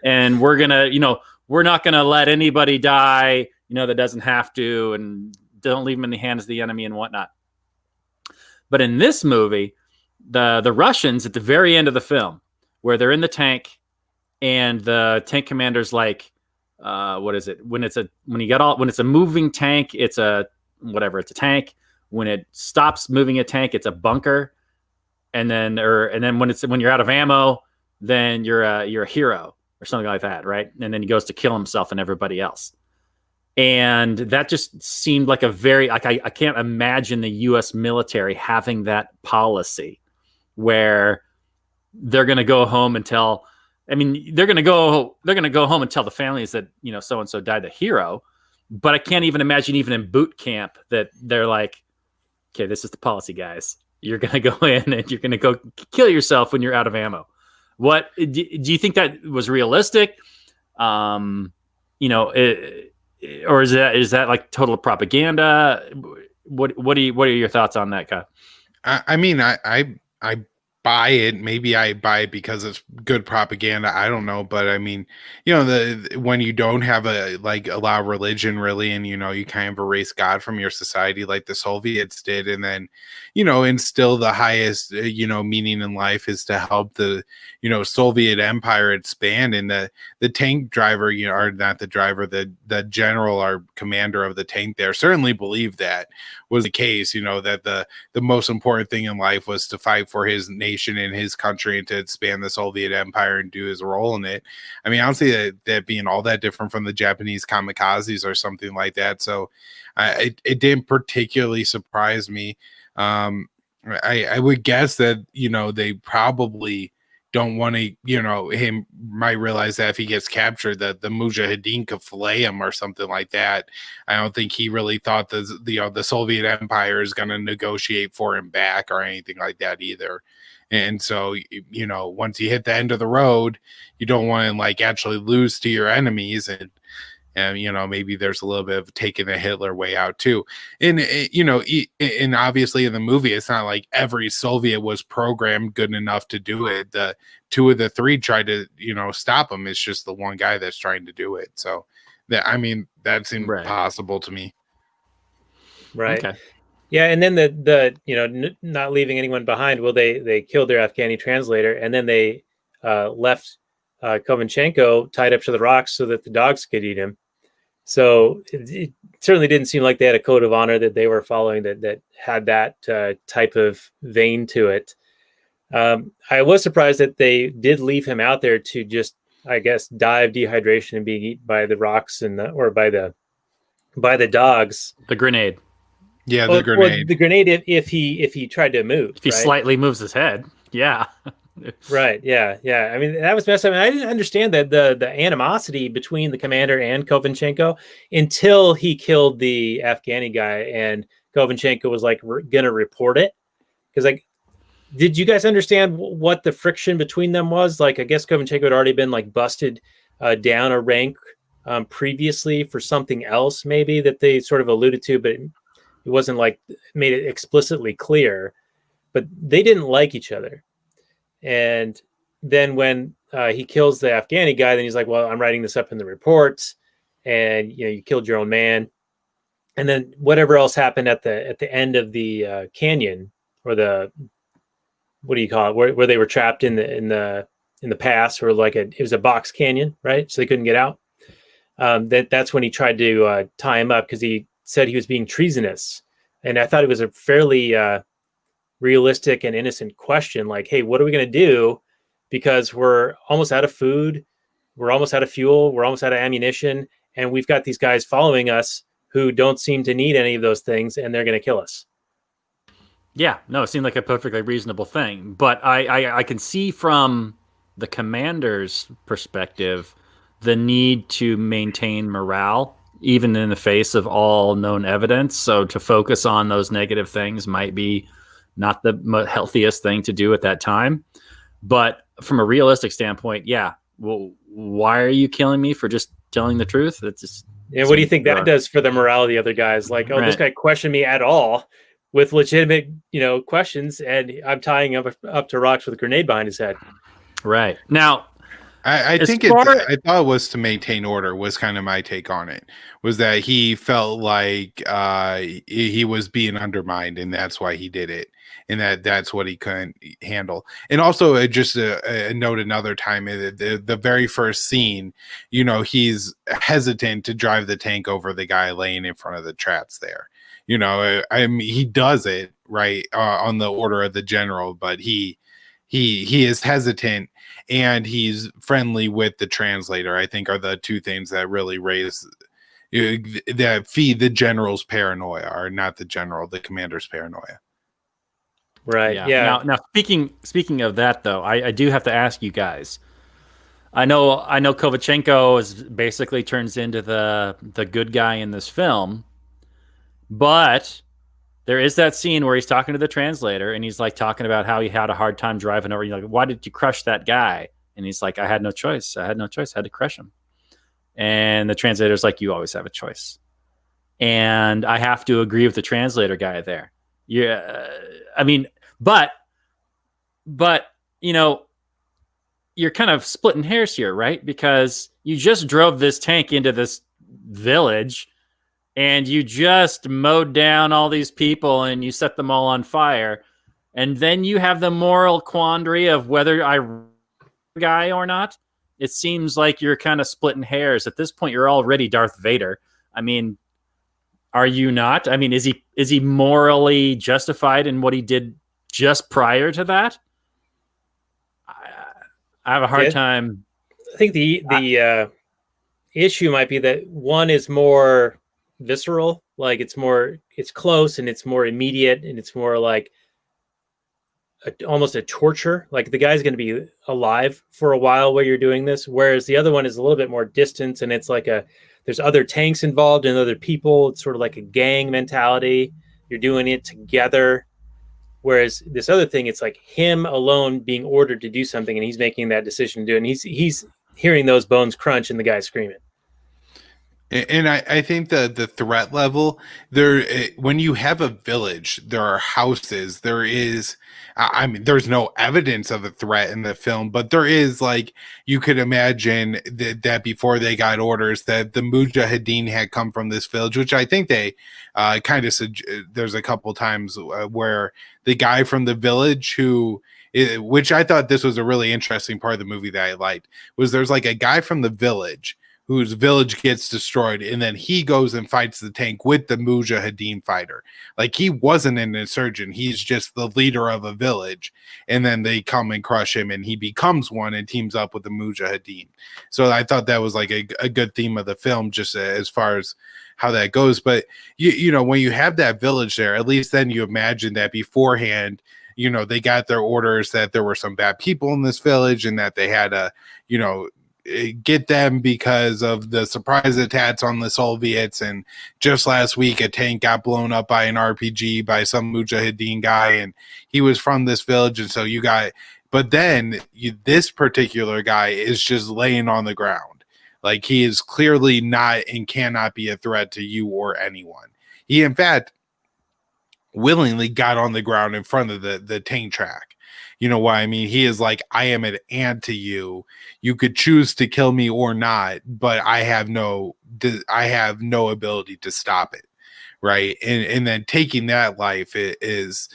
And we're going to, we're not going to let anybody die, that doesn't have to, and don't leave them in the hands of the enemy and whatnot. But in this movie, the Russians at the very end of the film, where they're in the tank and the tank commander's like, what is it? When it's a moving tank, it's a tank. When it stops moving a tank, it's a bunker. And then when you're out of ammo, then you're a hero or something like that, right? And then he goes to kill himself and everybody else. And that just seemed like a very, like, I can't imagine the U.S. military having that policy where they're going to go home and tell, they're going to go home and tell the families that, so-and-so died, the hero. But I can't even imagine, even in boot camp, that they're like, okay, this is the policy, guys. you're going to go in and you're going to go kill yourself when you're out of ammo. What do you think that was realistic? You know, or is that like total propaganda? What are your thoughts on that, Kyle? I mean, I buy it. Maybe I buy it because it's good propaganda. I don't know, but I mean, you know, when you don't have a lot of religion really, and you know, you kind of erase God from your society like the Soviets did, and then, you know, instill the highest you know, meaning in life is to help the, you know, Soviet Empire expand. And the tank driver, you know, or not the driver, the general or commander of the tank there certainly believed that was the case, you know, that the most important thing in life was to fight for his nation and his country and to expand the Soviet Empire and do his role in it. I mean, I don't see that being all that different from the Japanese kamikazes or something like that. So it didn't particularly surprise me. I would guess that, you know, they probably don't want to, you know, him might realize that if he gets captured that the Mujahideen could fillet him or something like that. I don't think he really thought the Soviet Empire is going to negotiate for him back or anything like that either. And so, you know, once you hit the end of the road, you don't want to like actually lose to your enemies. And you know, maybe there's a little bit of taking the Hitler way out too. And you know, and obviously in the movie, it's not like every Soviet was programmed good enough to do it. The 2 of the 3 tried to, you know, stop him. It's just the one guy that's trying to do it. So that, I mean, that's impossible to me. Right. Okay. Yeah, and then the you know, not leaving anyone behind. Well, they killed their Afghani translator, and then they left Kovanchenko tied up to the rocks so that the dogs could eat him. So it certainly didn't seem like they had a code of honor that they were following that had that type of vein to it. I was surprised that they did leave him out there to just, I guess, die of dehydration and being eaten by the rocks or by the dogs. The grenade. Yeah, the grenade. Well, the grenade if he tried to move. If he slightly moves his head. Yeah. Right. Yeah. I mean, that was messed up. And I didn't understand that the animosity between the commander and Kovanchenko until he killed the Afghani guy, and Kovanchenko was like going to report it. Because, like, did you guys understand what the friction between them was? Like, I guess Kovanchenko had already been like busted down a rank previously for something else, maybe that they sort of alluded to, but it wasn't like made it explicitly clear. But they didn't like each other. And then when he kills the Afghani guy, then he's like, well, I'm writing this up in the reports, and, you know, you killed your own man. And then whatever else happened at the end of the canyon, or the, what do you call it, where they were trapped in the pass, or like it was a box canyon, right? So they couldn't get out. That's when he tried to tie him up, because he said he was being treasonous. And I thought it was a fairly realistic and innocent question, like, hey, what are we going to do, because we're almost out of food, we're almost out of fuel, we're almost out of ammunition, and we've got these guys following us who don't seem to need any of those things, and they're going to kill us. Yeah, no, it seemed like a perfectly reasonable thing, but I can see from the commander's perspective the need to maintain morale even in the face of all known evidence. So to focus on those negative things might be not the healthiest thing to do at that time. But from a realistic standpoint, yeah, well, why are you killing me for just telling the truth? That's just, yeah. What do you think that does for the morale of the other guys? Like, oh, right. This guy questioned me at all with legitimate, you know, questions, and I'm tying him up to rocks with a grenade behind his head. Right. Now, I think I thought it was to maintain order, was kind of my take on it, was that he felt like he was being undermined, and that's why he did it, and that's what he couldn't handle. And also, just a note another time, the very first scene, you know, he's hesitant to drive the tank over the guy laying in front of the traps there. You know, I mean, he does it right on the order of the general, but he is hesitant, and he's friendly with the translator, I think, are the two things that really that feed the general's paranoia, or not the general, the commander's paranoia. Right. Yeah. Now speaking of that, though, I do have to ask you guys. I know Kovanchenko basically turns into the good guy in this film, but there is that scene where he's talking to the translator and he's like talking about how he had a hard time driving over. You're like, why did you crush that guy? And he's like, I had no choice. I had to crush him. And the translator's like, you always have a choice. And I have to agree with the translator guy there. Yeah. I mean, but, you know, you're kind of splitting hairs here, right? Because you just drove this tank into this village and you just mowed down all these people and you set them all on fire. And then you have the moral quandary of whether I guy or not. It seems like you're kind of splitting hairs. At this point, you're already Darth Vader. I mean, are you not? I mean, is he morally justified in what he did just prior to that? I have a hard time. I think the issue might be that one is more visceral, like it's close and it's more immediate and it's more like almost a torture. Like the guy's going to be alive for a while while you're doing this, whereas the other one is a little bit more distant and it's like there's other tanks involved and other people. It's sort of like a gang mentality. You're doing it together. Whereas this other thing, it's like him alone being ordered to do something and he's making that decision to do it. And he's hearing those bones crunch and the guy screaming. And I think the threat level there, when you have a village, there are houses, there is, I mean, there's no evidence of a threat in the film, but there is, like, you could imagine that before they got orders that the Mujahideen had come from this village, which I think they kind of, there's a couple times where the guy from the village which I thought this was a really interesting part of the movie that I liked, was there's like a guy from the village whose village gets destroyed, and then he goes and fights the tank with the Mujahideen fighter. Like, he wasn't an insurgent, he's just the leader of a village, and then they come and crush him, and he becomes one and teams up with the Mujahideen. So I thought that was like a good theme of the film, just as far as how that goes. But you know, when you have that village there, at least then you imagine that beforehand, you know, they got their orders that there were some bad people in this village and that they had to, you know, get them because of the surprise attacks on the Soviets. And just last week, a tank got blown up by an RPG by some Mujahideen guy, and he was from this village. And so you got, but then this particular guy is just laying on the ground. Like, he is clearly not and cannot be a threat to you or anyone. He, in fact, willingly got on the ground in front of the tank track. You know what I mean? He is like, I am an ant to you. You could choose to kill me or not, but I have no ability to stop it. Right. And then taking that life is,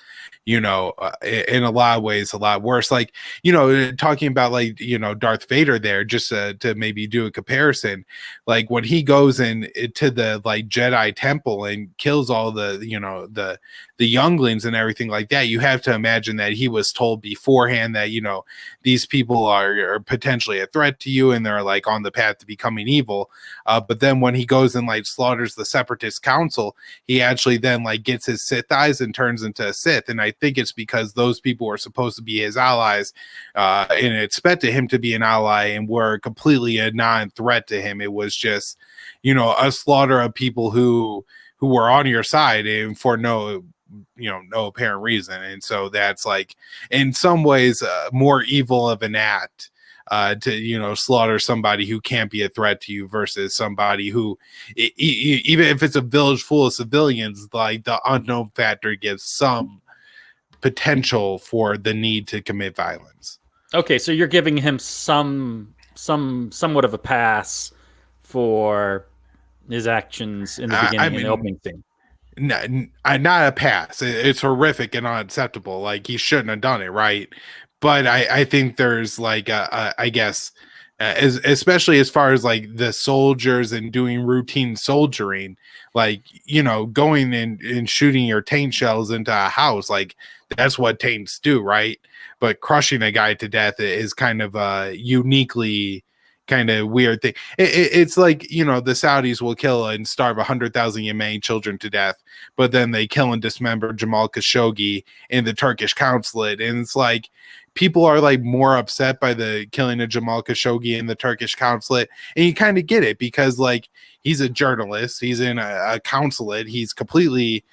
you know, in a lot of ways, a lot worse. Like, you know, talking about, like, you know, Darth Vader there, just to maybe do a comparison, like when he goes in to the, like, Jedi temple and kills all the, you know, the younglings and everything like that, you have to imagine that he was told beforehand that, you know, these people are potentially a threat to you and they're, like, on the path to becoming evil. But then when he goes and, like, slaughters the Separatist Council, he actually then, like, gets his Sith eyes and turns into a Sith. And I think it's because those people were supposed to be his allies and expected him to be an ally and were completely a non-threat to him. It was just, you know, a slaughter of people who were on your side and for no apparent reason. And so that's, like, in some ways more evil of an act to, you know, slaughter somebody who can't be a threat to you versus somebody who, even if it's a village full of civilians, like, the unknown factor gives some potential for the need to commit violence. Okay, so you're giving him somewhat of a pass for his actions in the beginning, in the opening scene. Not a pass. It's horrific and unacceptable. Like, he shouldn't have done it, right? But I think there's, like, I guess, especially as far as, like, the soldiers and doing routine soldiering, like, you know, going and shooting your taint shells into a house, like, that's what taints do, right? But crushing a guy to death is kind of a uniquely kind of weird thing. It's like, you know, the Saudis will kill and starve 100,000 Yemeni children to death, but then they kill and dismember Jamal Khashoggi in the Turkish consulate. And it's like, people are, like, more upset by the killing of Jamal Khashoggi in the Turkish consulate. And you kind of get it because, like, he's a journalist. He's in a consulate. He's completely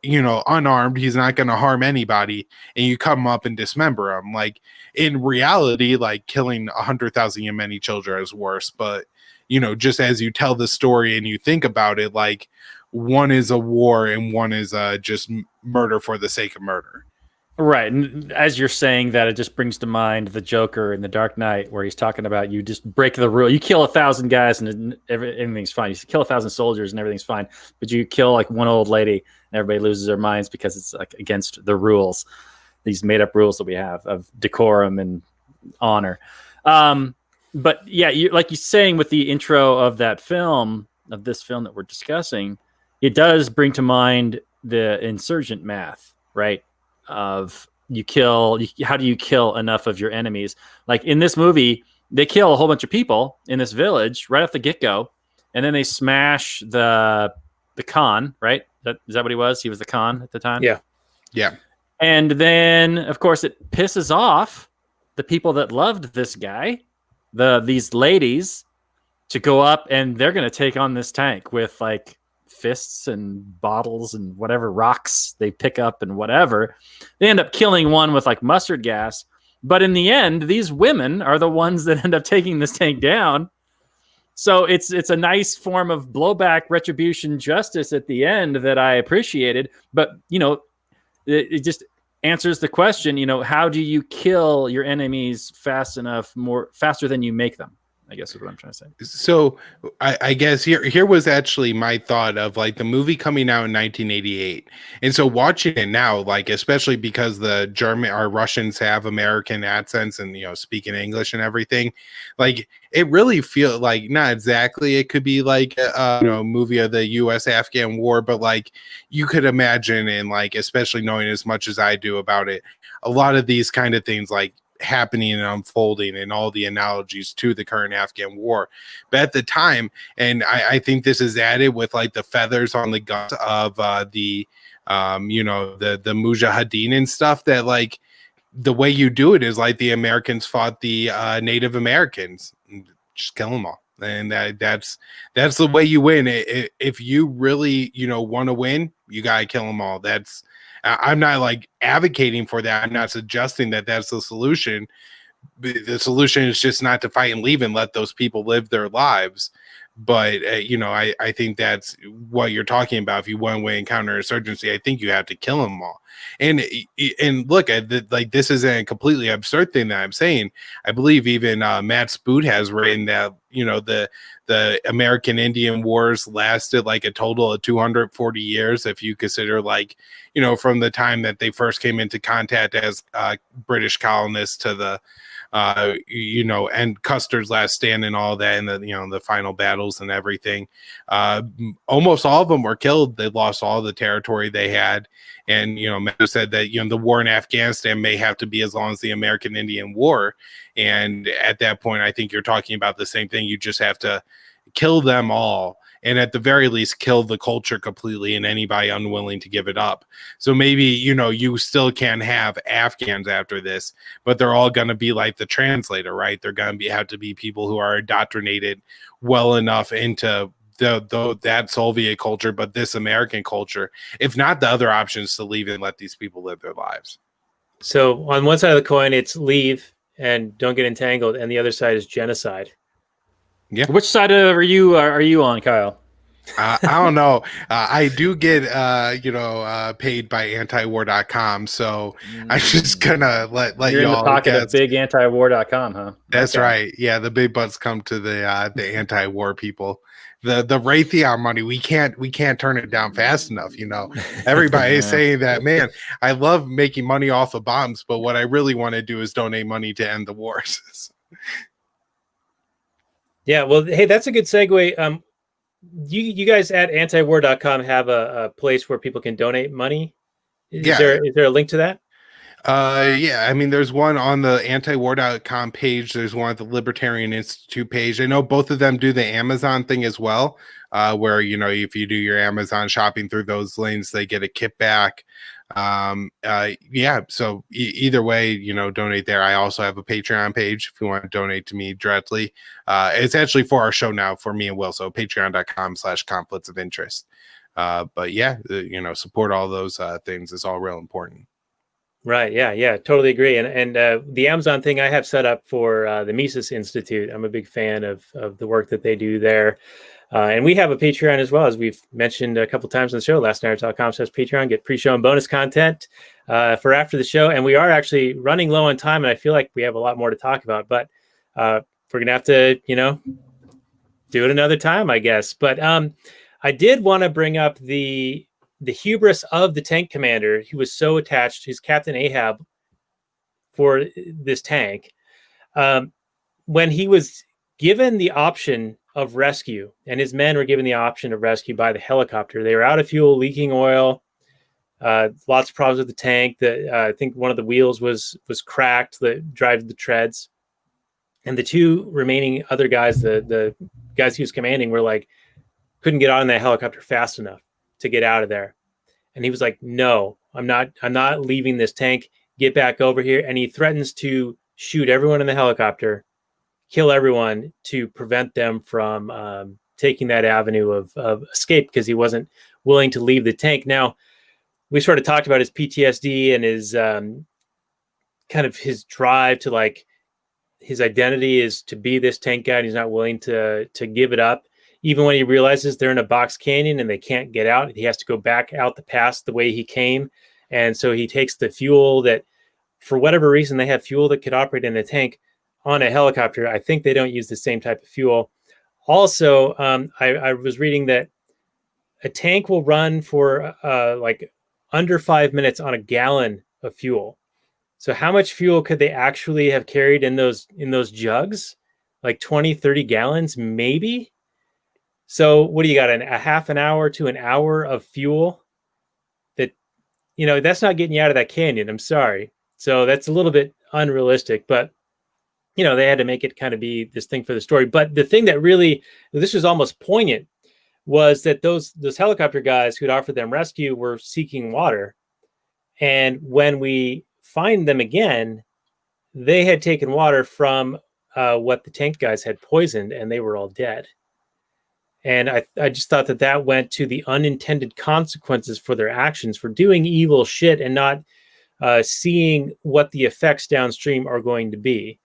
unarmed. He's not going to harm anybody. And you come up and dismember him. Like, in reality, like, killing 100,000 Yemeni children is worse. But, just as you tell the story and you think about it, like, one is a war and one is just murder for the sake of murder. Right. And as you're saying that, it just brings to mind the Joker in The Dark Knight, where he's talking about you just break the rule. You kill 1,000 guys and everything's fine. You kill 1,000 soldiers and everything's fine. But you kill like one old lady and everybody loses their minds because it's like against the rules, these made up rules that we have of decorum and honor. But yeah, like you're saying with the intro of this film that we're discussing, it does bring to mind the insurgent math, right? Of how do you kill enough of your enemies? Like in this movie, they kill a whole bunch of people in this village right off the get-go, and then they smash the Khan, right? Is that what he was? He was the Khan at the time? Yeah. And then, of course, it pisses off the people that loved this guy, these ladies, to go up, and they're going to take on this tank with like fists and bottles and whatever rocks they pick up and whatever. They end up killing one with like mustard gas. But in the end, these women are the ones that end up taking this tank down. So it's a nice form of blowback, retribution, justice at the end that I appreciated. But, it just answers the question, how do you kill your enemies faster than you make them? I guess is what I'm trying to say. So I guess here was actually my thought of like the movie coming out in 1988. And so watching it now, like, especially because the German or Russians have American accents and, speaking English and everything, like it really feels like not exactly. It could be like a movie of the U.S. Afghan war, but like you could imagine, and like, especially knowing as much as I do about it, a lot of these kind of things like happening and unfolding and all the analogies to the current Afghan war. But at the time, and I think this is added with like the feathers on the guns of the Mujahideen and stuff, that like the way you do it is like the Americans fought the Native Americans, just kill them all. And that's the way you win. If you really, want to win, you got to kill them all. I'm not like advocating for that. I'm not suggesting that that's the solution. The solution is just not to fight and leave and let those people live their lives. But, I think that's what you're talking about. If you want to win counterinsurgency, I think you have to kill them all. And look, like this is a completely absurd thing that I'm saying. I believe even Matt Spoot has written that, the American Indian Wars lasted like a total of 240 years. If you consider like, from the time that they first came into contact as British colonists to the, and Custer's last stand and all that, and the final battles and everything. Almost all of them were killed. They lost all the territory they had. And, Matt said that, the war in Afghanistan may have to be as long as the American Indian War. And at that point, I think you're talking about the same thing. You just have to kill them all. And at the very least, kill the culture completely and anybody unwilling to give it up. So maybe, you still can have Afghans after this, but they're all going to be like the translator, right? They're going to have to be people who are indoctrinated well enough into that Soviet culture, but this American culture. If not, the other option is to leave and let these people live their lives. So on one side of the coin, it's leave and don't get entangled, and the other side is genocide. Yeah. Which side are you on, Kyle? I don't know. I do get, paid by antiwar.com. So I'm just gonna let You're y'all in the pocket guess. of bigantiwar.com, huh? That's Okay. right. Yeah, the big bucks come to the anti-war people. The Raytheon money, we can't turn it down fast enough. Everybody is saying that, man, I love making money off of bombs, but what I really want to do is donate money to end the wars. Yeah, well, hey, that's a good segue. You guys at antiwar.com have a place where people can donate money. Is there a link to that? Yeah, I mean, there's one on the antiwar.com page. There's one at the Libertarian Institute page. I know both of them do the Amazon thing as well, where, if you do your Amazon shopping through those links, they get a kickback. So either way, donate there. I also have a Patreon page if you want to donate to me directly. It's actually for our show now, for me and Will. So patreon.com/conflicts of interest. But yeah, support all those things is all real important. Right. Yeah. Totally agree. And the Amazon thing I have set up for the Mises Institute. I'm a big fan of the work that they do there. And we have a Patreon as well, as we've mentioned a couple times on the show. lastnight.com/Patreon. Get pre-show and bonus content for after the show. And we are actually running low on time, and I feel like we have a lot more to talk about. But we're gonna have to, do it another time, I guess. But I did want to bring up the hubris of the tank commander. He was so attached. He's Captain Ahab for this tank. When he was given the option of rescue, and his men were given the option of rescue by the helicopter, they were out of fuel, leaking oil, lots of problems with the tank. I think one of the wheels was cracked that drive the treads. And the two remaining other guys, the guys he was commanding, were like, couldn't get on that helicopter fast enough to get out of there. And he was like, no, I'm not leaving this tank. Get back over here. And he threatens to shoot everyone in the helicopter, kill everyone to prevent them from taking that avenue of escape, because he wasn't willing to leave the tank. Now, we sort of talked about his PTSD and his kind of his drive to, like, his identity is to be this tank guy, and he's not willing to give it up. Even when he realizes they're in a box canyon and they can't get out, he has to go back out the pass the way he came. And so he takes the fuel that, for whatever reason, they have fuel that could operate in the tank on a helicopter. I think they don't use the same type of fuel. Also, I was reading that a tank will run for like under 5 minutes on a gallon of fuel. So how much fuel could they actually have carried in those jugs? Like 20, 30 gallons, maybe? So what do you got? A half an hour to an hour of fuel? That's not getting you out of that canyon. I'm sorry. So that's a little bit unrealistic, but they had to make it kind of be this thing for the story. But the thing that really, this was almost poignant, was that those helicopter guys who'd offered them rescue were seeking water. And when we find them again, they had taken water from what the tank guys had poisoned, and they were all dead. And I just thought that went to the unintended consequences for their actions, for doing evil shit and not seeing what the effects downstream are going to be.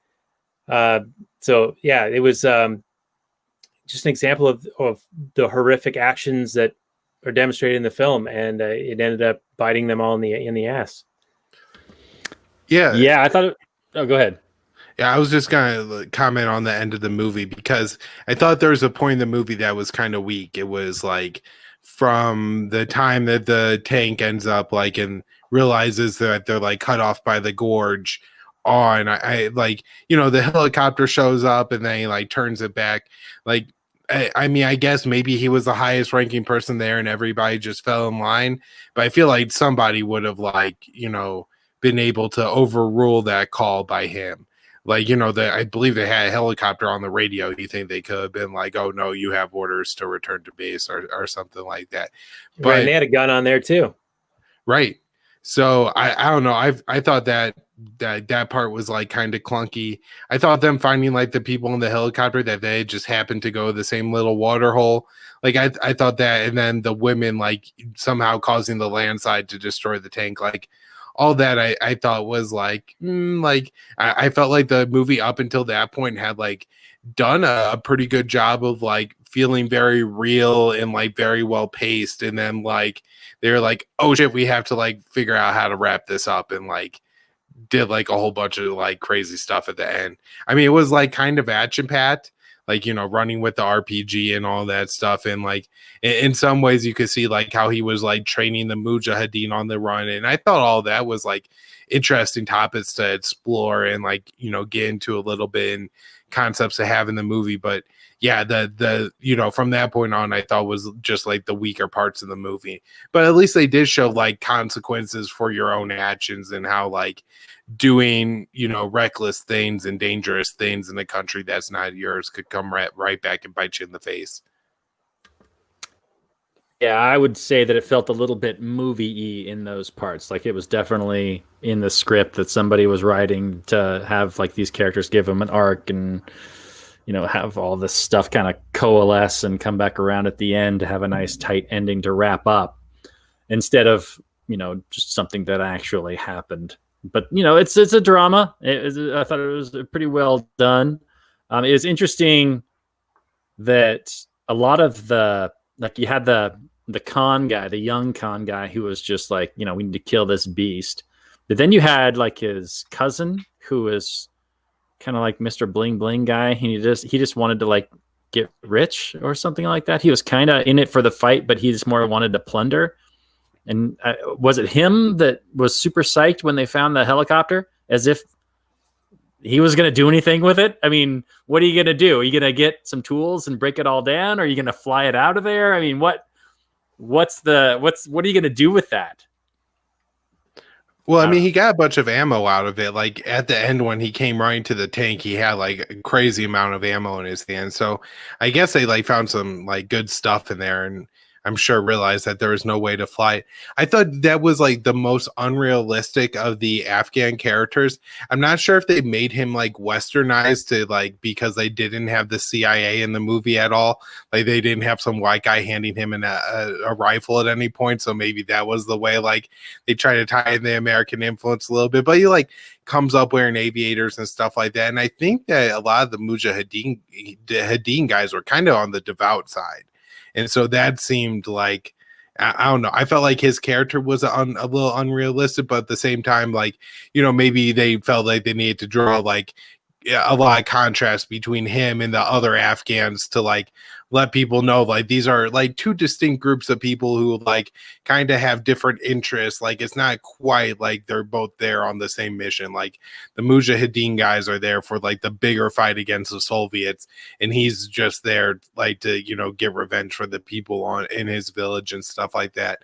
So yeah, it was just an example of the horrific actions that are demonstrated in the film, and it ended up biting them all in the ass. Yeah, I thought. Oh, go ahead. Yeah, I was just gonna comment on the end of the movie, because I thought there was a point in the movie that was kind of weak. It was like from the time that the tank ends up like and realizes that they're like cut off by the gorge on. I like, the helicopter shows up and then he like turns it back. Like, I mean, I guess maybe he was the highest ranking person there and everybody just fell in line. But I feel like somebody would have been able to overrule that call by him. Like, I believe they had a helicopter on the radio. Do you think they could have been like, oh, no, you have orders to return to base or something like that? But right, and they had a gun on there, too. Right. So I don't know. I thought that part was like kind of clunky. I thought them finding like the people in the helicopter that they just happened to go the same little water hole. Like I thought that, and then the women like somehow causing the landslide to destroy the tank. Like, all that I thought was like I felt like the movie up until that point had like done a pretty good job of like feeling very real and like very well paced, and then like they're like, oh shit, we have to like figure out how to wrap this up, and like did like a whole bunch of like crazy stuff at the end. I mean, it was like kind of action packed, like, running with the RPG and all that stuff. And like, in some ways you could see like how he was like training the Mujahideen on the run. And I thought all that was like interesting topics to explore and like, get into a little bit and concepts to have in the movie. But yeah, the from that point on, I thought was just like the weaker parts of the movie. But at least they did show like consequences for your own actions and how like doing reckless things and dangerous things in a country that's not yours could come right back and bite you in the face. Yeah, I would say that it felt a little bit movie-y in those parts. Like, it was definitely in the script that somebody was writing to have like these characters give them an arc and have all this stuff kind of coalesce and come back around at the end to have a nice tight ending to wrap up, instead of just something that actually happened. But it's a drama. I thought it was pretty well done. It was interesting that a lot of you had the con guy, the young con guy, who was just like, we need to kill this beast. But then you had like his cousin, who was kind of like Mr. Bling Bling guy. He just wanted to like get rich or something like that. He was kind of in it for the fight, but he just more wanted to plunder. And was it him that was super psyched when they found the helicopter, as if he was going to do anything with it? I mean, what are you going to do? Are you going to get some tools and break it all down? Or are you going to fly it out of there? I mean, what are you going to do with that? Well, I mean, he got a bunch of ammo out of it. Like at the end, when he came running to the tank, he had like a crazy amount of ammo in his hand. So I guess they like found some like good stuff in there, and I'm sure realized that there was no way to fly it. I thought that was like the most unrealistic of the Afghan characters. I'm not sure if they made him like westernized to like, because they didn't have the CIA in the movie at all. Like they didn't have some white guy handing him a rifle at any point. So maybe that was the way, like they try to tie in the American influence a little bit, but he like comes up wearing aviators and stuff like that. And I think that a lot of the Mujahideen guys were kind of on the devout side. And so that seemed like, I don't know, I felt like his character was a little unrealistic, but at the same time, like, maybe they felt like they needed to draw like a lot of contrast between him and the other Afghans to like let people know like these are like two distinct groups of people who like kind of have different interests. Like it's not quite like they're both there on the same mission. Like the Mujahideen guys are there for like the bigger fight against the Soviets, and he's just there like to get revenge for the people in his village and stuff like that.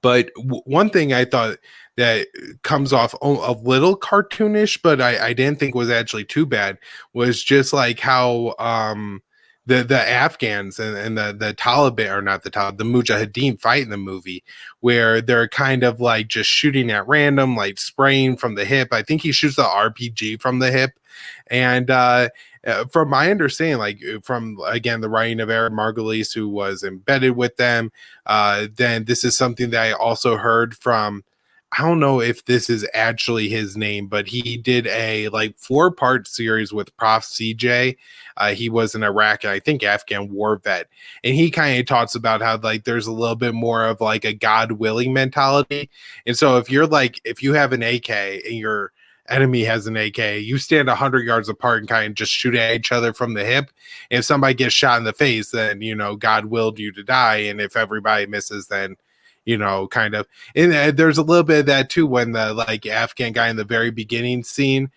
But one thing I thought that comes off a little cartoonish, but I didn't think was actually too bad, was just like how the Afghans and the Taliban, or not the Taliban, the Mujahideen fight in the movie, where they're kind of like just shooting at random, like spraying from the hip. I think he shoots the RPG from the hip. And from my understanding, like from, again, the writing of Eric Margulies, who was embedded with them, then this is something that I also heard from, I don't know if this is actually his name, but he did a like 4-part series with Prof. CJ. He was an Iraq and I think Afghan war vet. And he kind of talks about how like there's a little bit more of like a God willing mentality. And so if you have an AK and your enemy has an AK, you stand 100 yards apart and kind of just shoot at each other from the hip. And if somebody gets shot in the face, then, God willed you to die. And if everybody misses, then, kind of. And there's a little bit of that too when the like Afghan guy in the very beginning scene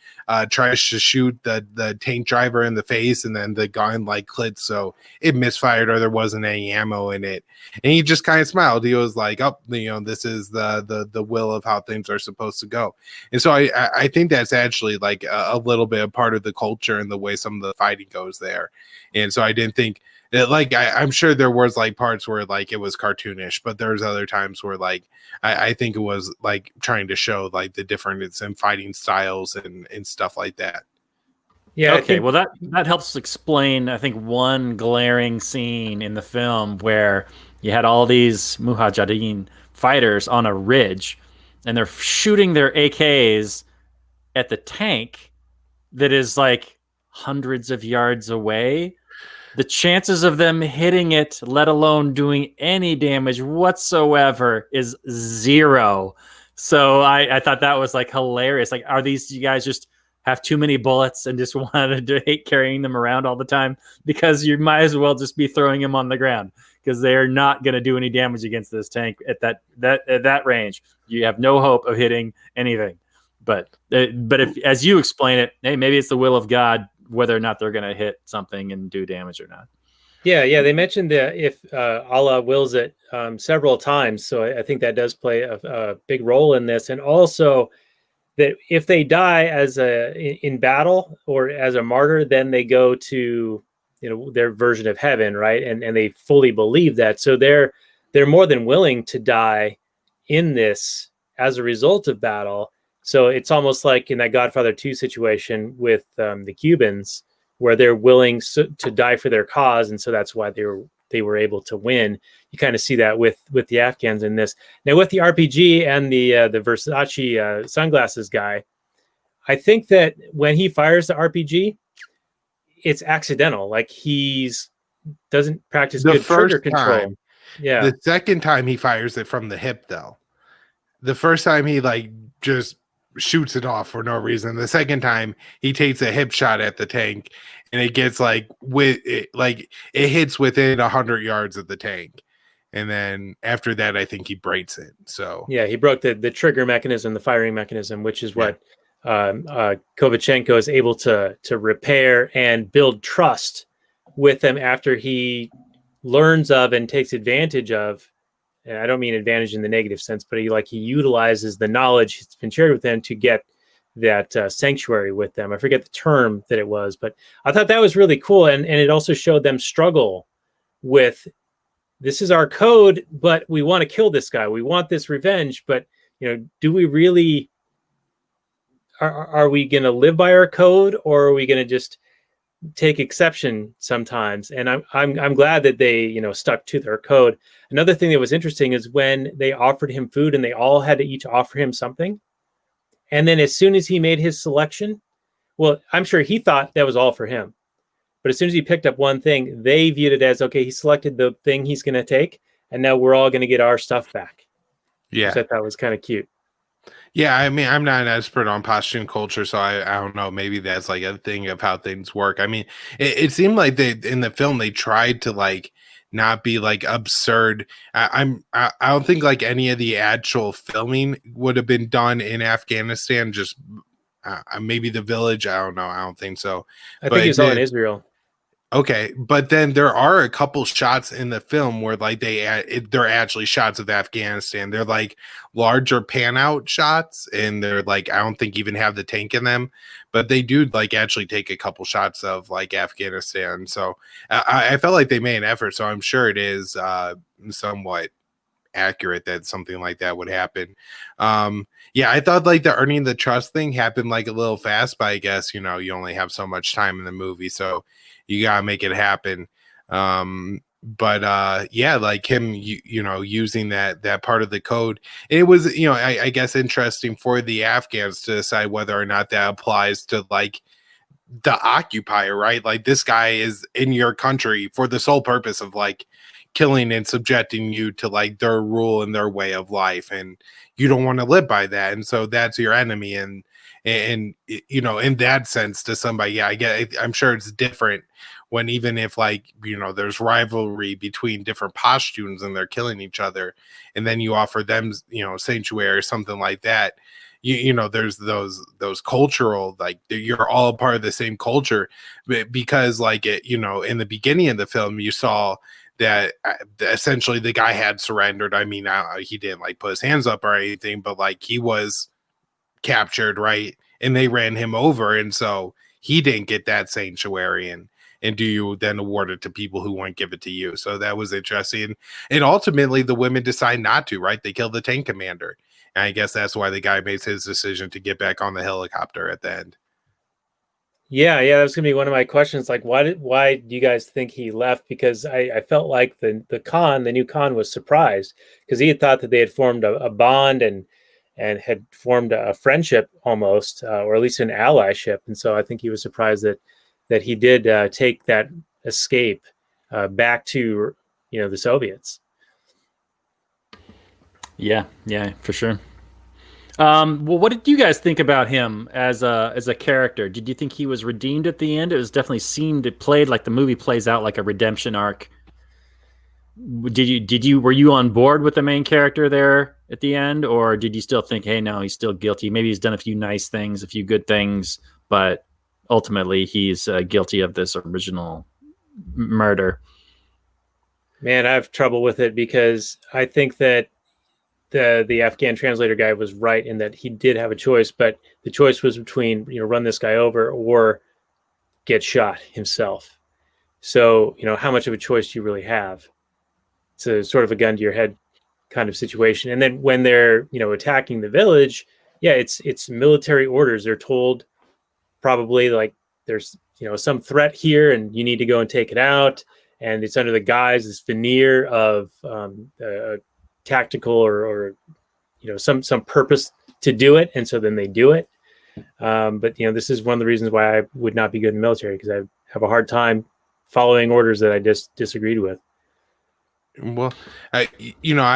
tries to shoot the tank driver in the face, and then the gun like clipped, so it misfired or there wasn't any ammo in it. And he just kind of smiled. He was like, "Oh, this is the will of how things are supposed to go." And so I think that's actually like a little bit of part of the culture and the way some of the fighting goes there. And so I didn't think. Like I'm sure there was like parts where like it was cartoonish, but there's other times where like I think it was like trying to show like the difference in fighting styles and stuff like that. Yeah. Okay. Well, that helps explain, I think, one glaring scene in the film where you had all these Mujahideen fighters on a ridge, and they're shooting their AKs at the tank that is like hundreds of yards away. The chances of them hitting it, let alone doing any damage whatsoever, is 0. So I thought that was like hilarious. Like, are these you guys just have too many bullets and just wanted to hate carrying them around all the time? Because you might as well just be throwing them on the ground, because they are not going to do any damage against this tank at that range. You have no hope of hitting anything. But if, as you explain it, hey, maybe it's the will of God whether or not they're going to hit something and do damage or not. Yeah. They mentioned that if Allah wills it several times. So I think that does play a big role in this. And also that if they die in battle or as a martyr, then they go to, their version of heaven. Right. And they fully believe that. So they're more than willing to die in this as a result of battle. So it's almost like in that Godfather 2 situation with the Cubans, where they're willing to die for their cause, and so that's why they were able to win. You kind of see that with the Afghans in this. Now with the RPG and the Versace sunglasses guy, I think that when he fires the RPG, it's accidental. Like he's doesn't practice The good trigger first control. time. Yeah. The second time he fires it from the hip, though. The first time he like just shoots it off for no reason. The second time he takes a hip shot at the tank, and it gets like it hits within 100 yards of the tank, and then after that, I think he breaks it. So Yeah, he broke the trigger mechanism, the firing mechanism, which is what Kovachenko is able to repair and build trust with them after he learns of and takes advantage of. And I don't mean advantage in the negative sense, but he utilizes the knowledge that's been shared with them to get that sanctuary with them. I forget the term that it was, but I thought that was really cool. And it also showed them struggle with, this is our code, but we want to kill this guy. We want this revenge, but do we really, are we going to live by our code, or are we going to just take exception sometimes? And I'm glad that they stuck to their code. Another thing that was interesting is when they offered him food and they all had to each offer him something, and then as soon as he made his selection, well, I'm sure he thought that was all for him, but as soon as he picked up one thing, they viewed it as, okay, he selected the thing he's going to take, and now we're all going to get our stuff back. yeah, which I thought was kind of cute. Yeah, I mean, I'm not an expert on Pashtun culture, so I don't know. Maybe that's like a thing of how things work. I mean, it seemed like they in the film they tried to like not be like absurd. I don't think like any of the actual filming would have been done in Afghanistan. Just maybe the village. I don't know. I don't think so. I think it was all in Israel. Okay, but then there are a couple shots in the film where like they're actually shots of Afghanistan. They're like larger pan out shots, and they're like, I don't think even have the tank in them, but they do like actually take a couple shots of like Afghanistan. So I felt like they made an effort. So I'm sure it is somewhat accurate that something like that would happen. Yeah, I thought like the earning the trust thing happened like a little fast, but I guess you only have so much time in the movie, so you gotta make it happen. But yeah, like him using that part of the code, it was I guess interesting for the Afghans to decide whether or not that applies to like the occupier, right? Like this guy is in your country for the sole purpose of like killing and subjecting you to like their rule and their way of life, and you don't want to live by that, and so that's your enemy. And in that sense, to somebody, yeah, I'm sure it's different when even if like there's rivalry between different Pashtuns and they're killing each other, and then you offer them sanctuary or something like that. There's those cultural, like you're all part of the same culture, because like in the beginning of the film you saw that essentially the guy had surrendered. I mean, he didn't like put his hands up or anything, but like he was captured, right? And they ran him over, and so he didn't get that sanctuary, and do you then award it to people who won't give it to you? So that was interesting. And ultimately the women decide not to, right? They kill the tank commander, and I guess that's why the guy makes his decision to get back on the helicopter at the end. Yeah, that was gonna be one of my questions. Like, why do you guys think he left? Because I felt like the new Khan was surprised, because he had thought that they had formed a bond and had formed a friendship almost, or at least an allyship. And so I think he was surprised that he did take that escape back to the Soviets. Yeah, for sure. Well, what did you guys think about him as a character? Did you think he was redeemed at the end? It played like the movie plays out like a redemption arc. Were you on board with the main character there at the end, or did you still think, hey, no, he's still guilty? Maybe he's done a few nice things, a few good things, but ultimately he's guilty of this original murder. Man, I have trouble with it, because I think that the Afghan translator guy was right in that he did have a choice, but the choice was between run this guy over or get shot himself. So how much of a choice do you really have? It's a sort of a gun to your head kind of situation. And then when they're attacking the village, yeah, it's military orders. They're told probably like there's some threat here and you need to go and take it out, and it's under the guise, this veneer of tactical or some purpose to do it, and so then they do it. But this is one of the reasons why I would not be good in the military, because I have a hard time following orders that I just disagreed with. Well, I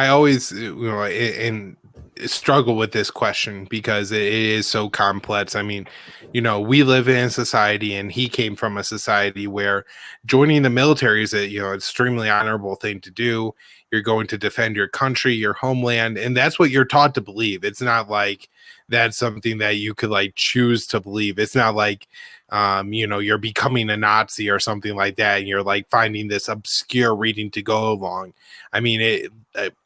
always and struggle with this question because it is so complex. I mean, we live in a society, and he came from a society where joining the military is a extremely honorable thing to do. You're going to defend your country, your homeland, and that's what you're taught to believe. It's not like that's something that you could like choose to believe. It's not like you're becoming a Nazi or something like that, and you're like finding this obscure reading to go along. I mean,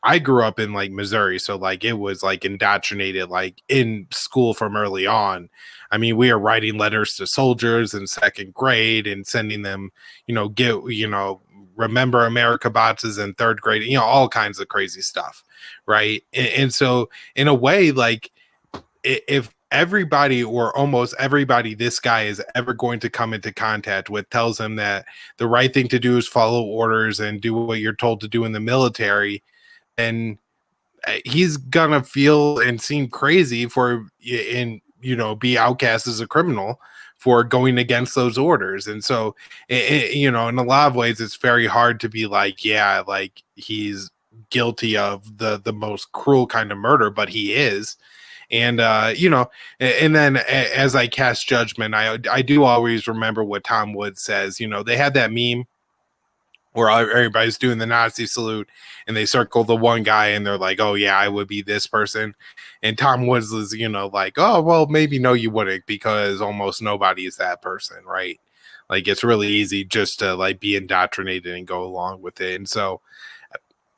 I grew up in like Missouri, so like it was like indoctrinated like in school from early on. I mean, we are writing letters to soldiers in second grade and sending them, remember America boxes in third grade, all kinds of crazy stuff, right? And so in a way, like if everybody or almost everybody this guy is ever going to come into contact with tells him that the right thing to do is follow orders and do what you're told to do in the military, then he's gonna feel and seem crazy be outcast as a criminal for going against those orders. And so in a lot of ways it's very hard to be like, yeah, like he's guilty of the most cruel kind of murder, but he is. And and then as I cast judgment, I do always remember what Tom Woods says. They had that meme where everybody's doing the Nazi salute and they circle the one guy and they're like, oh yeah, I would be this person. And Tom Woods is, like, oh, well, maybe no, you wouldn't, because almost nobody is that person, right? Like it's really easy just to like be indoctrinated and go along with it. And so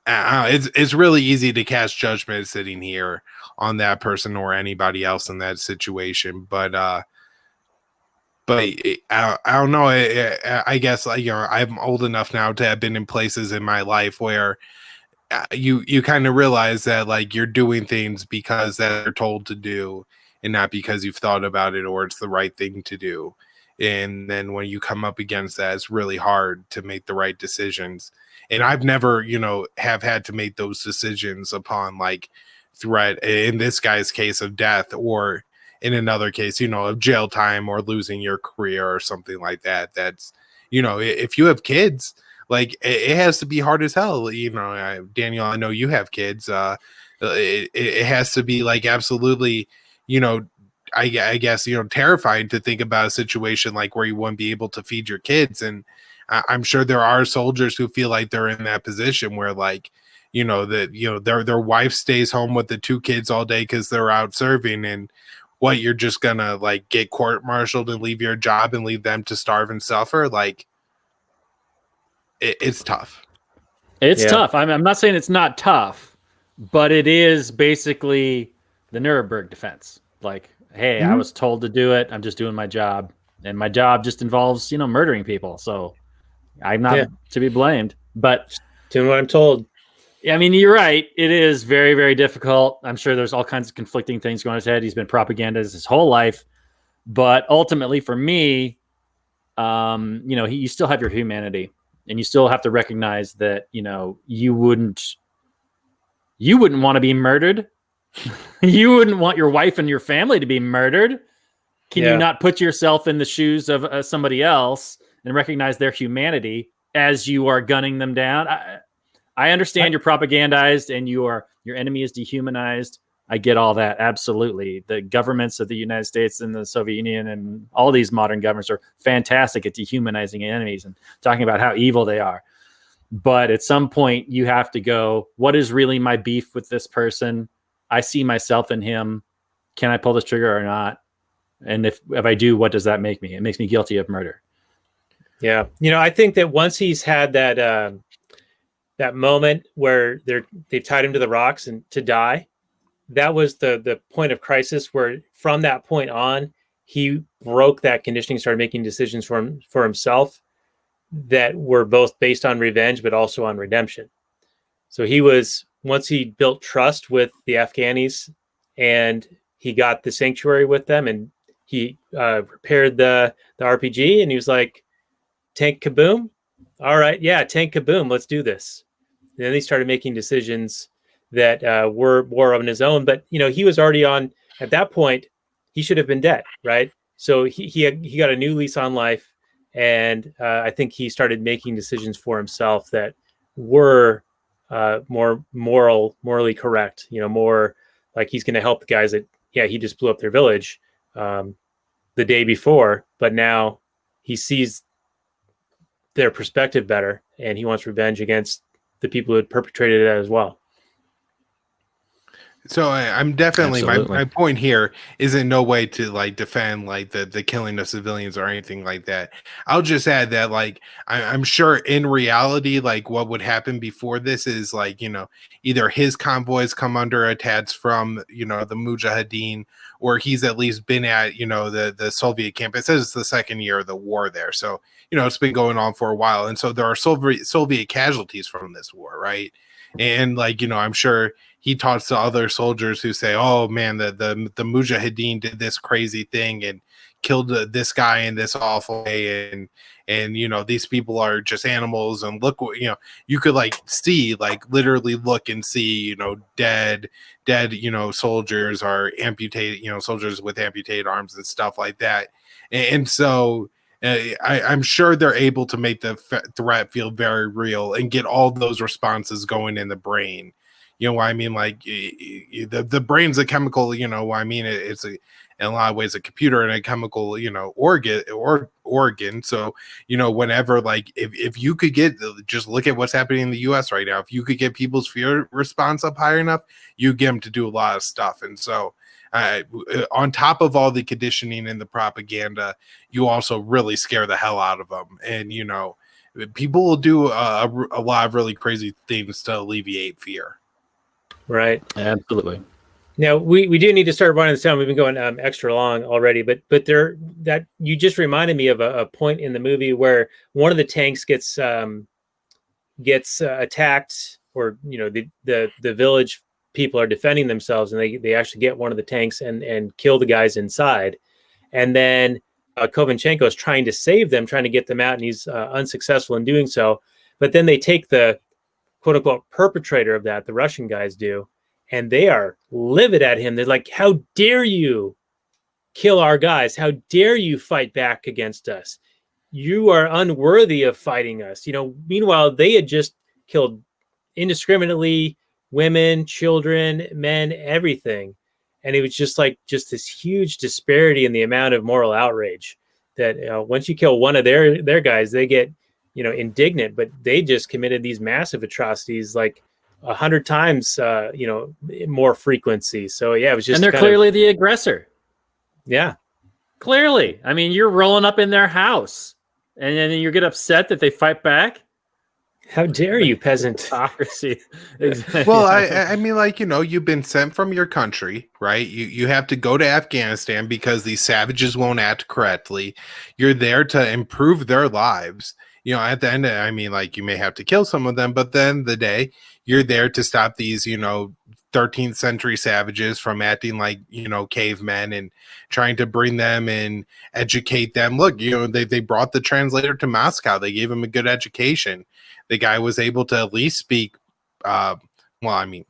it's really easy to cast judgment sitting here on that person or anybody else in that situation. But I don't know. I guess I'm old enough now to have been in places in my life where you kind of realize that like you're doing things because they're told to do, and not because you've thought about it or it's the right thing to do. And then when you come up against that, it's really hard to make the right decisions. And I've never, have had to make those decisions upon like threat, in this guy's case of death, or in another case, of jail time or losing your career or something like that. That's, if you have kids, like it has to be hard as hell. Daniel, I know you have kids. It has to be like absolutely, I guess, terrifying to think about a situation like where you wouldn't be able to feed your kids. And I'm sure there are soldiers who feel like they're in that position where like, their wife stays home with the two kids all day because they're out serving, and what, you're just gonna like get court-martialed and leave your job and leave them to starve and suffer? Like it's tough. It's tough. I'm not saying it's not tough, but it is basically the Nuremberg defense. Like, hey, I was told to do it. I'm just doing my job, and my job just involves, murdering people. So I'm not to be blamed, but doing what I'm told. I mean, you're right. It is very, very difficult. I'm sure there's all kinds of conflicting things going on his head. He's been propagandized his whole life, but ultimately for me, you still have your humanity, and you still have to recognize that, you wouldn't want to be murdered. You wouldn't want your wife and your family to be murdered. Can you not put yourself in the shoes of somebody else and recognize their humanity as you are gunning them down? I understand you're propagandized and your enemy is dehumanized. I get all that. Absolutely. The governments of the United States and the Soviet Union and all these modern governments are fantastic at dehumanizing enemies and talking about how evil they are. But at some point you have to go, what is really my beef with this person? I see myself in him. Can I pull this trigger or not? And if I do, what does that make me? It makes me guilty of murder. Yeah. I think that once he's had that moment where they've tied him to the rocks and to die, that was the point of crisis, where from that point on, he broke that conditioning, started making decisions for himself that were both based on revenge, but also on redemption. So once he built trust with the Afghanis, and he got the sanctuary with them, and he repaired the RPG, and he was like, tank kaboom. All right. Yeah. Tank kaboom. Let's do this. And then he started making decisions that were more on his own. But, he was already on, at that point, he should have been dead. Right. So he got a new lease on life. And I think he started making decisions for himself that were more morally correct, more like he's going to help the guys that, he just blew up their village the day before, but now he sees their perspective better, and he wants revenge against the people who had perpetrated it as well. So I'm definitely Absolutely. my point here is in no way to like defend like the killing of civilians or anything like that. I'll just add that like I'm sure in reality like what would happen before this is like either his convoys come under attacks from the Mujahideen, or he's at least been at the Soviet camp. It says it's the second year of the war there, so it's been going on for a while, and so there are Soviet casualties from this war, right? And like I'm sure he talks to other soldiers who say, "Oh man, the Mujahideen did this crazy thing and killed this guy in this awful way, and these people are just animals." And look, you could like see, like literally look and see, dead, soldiers are amputated, soldiers with amputated arms and stuff like that, and so. I'm sure they're able to make the threat feel very real and get all those responses going in the brain. You know what I mean? Like the brain's a chemical, it's in a lot of ways a computer and a chemical, organ. So, whenever like if you could just look at what's happening in the US right now, if you could get people's fear response up high enough, you get them to do a lot of stuff. And so on top of all the conditioning and the propaganda, you also really scare the hell out of them. And, people will do a lot of really crazy things to alleviate fear. Right. Absolutely. Now we do need to start running this down. We've been going extra long already, but that you just reminded me of a point in the movie where one of the tanks gets attacked, or the village people are defending themselves, and they actually get one of the tanks and kill the guys inside, and then Kovanchenko is trying to save them, trying to get them out, and he's unsuccessful in doing so. But then they take the quote unquote perpetrator of that, the Russian guys do, and they are livid at him. They're like, "How dare you kill our guys? How dare you fight back against us? You are unworthy of fighting us." Meanwhile, they had just killed indiscriminately women, children, men, everything. And it was just this huge disparity in the amount of moral outrage that once you kill one of their guys, they get, indignant, but they just committed these massive atrocities, like 100 times, more frequency. So yeah, it was just, and they're clearly the aggressor. Yeah, clearly. I mean, you're rolling up in their house, and then you get upset that they fight back. How dare you, peasant? Hypocrisy. Exactly. Well, I mean, like, you've been sent from your country, right? You have to go to Afghanistan because these savages won't act correctly. You're there to improve their lives. At the end, I mean, like, you may have to kill some of them, but then the day you're there to stop these, 13th century savages from acting like, cavemen, and trying to bring them and educate them. Look, they brought the translator to Moscow. They gave him a good education. The guy was able to at least speak, Russian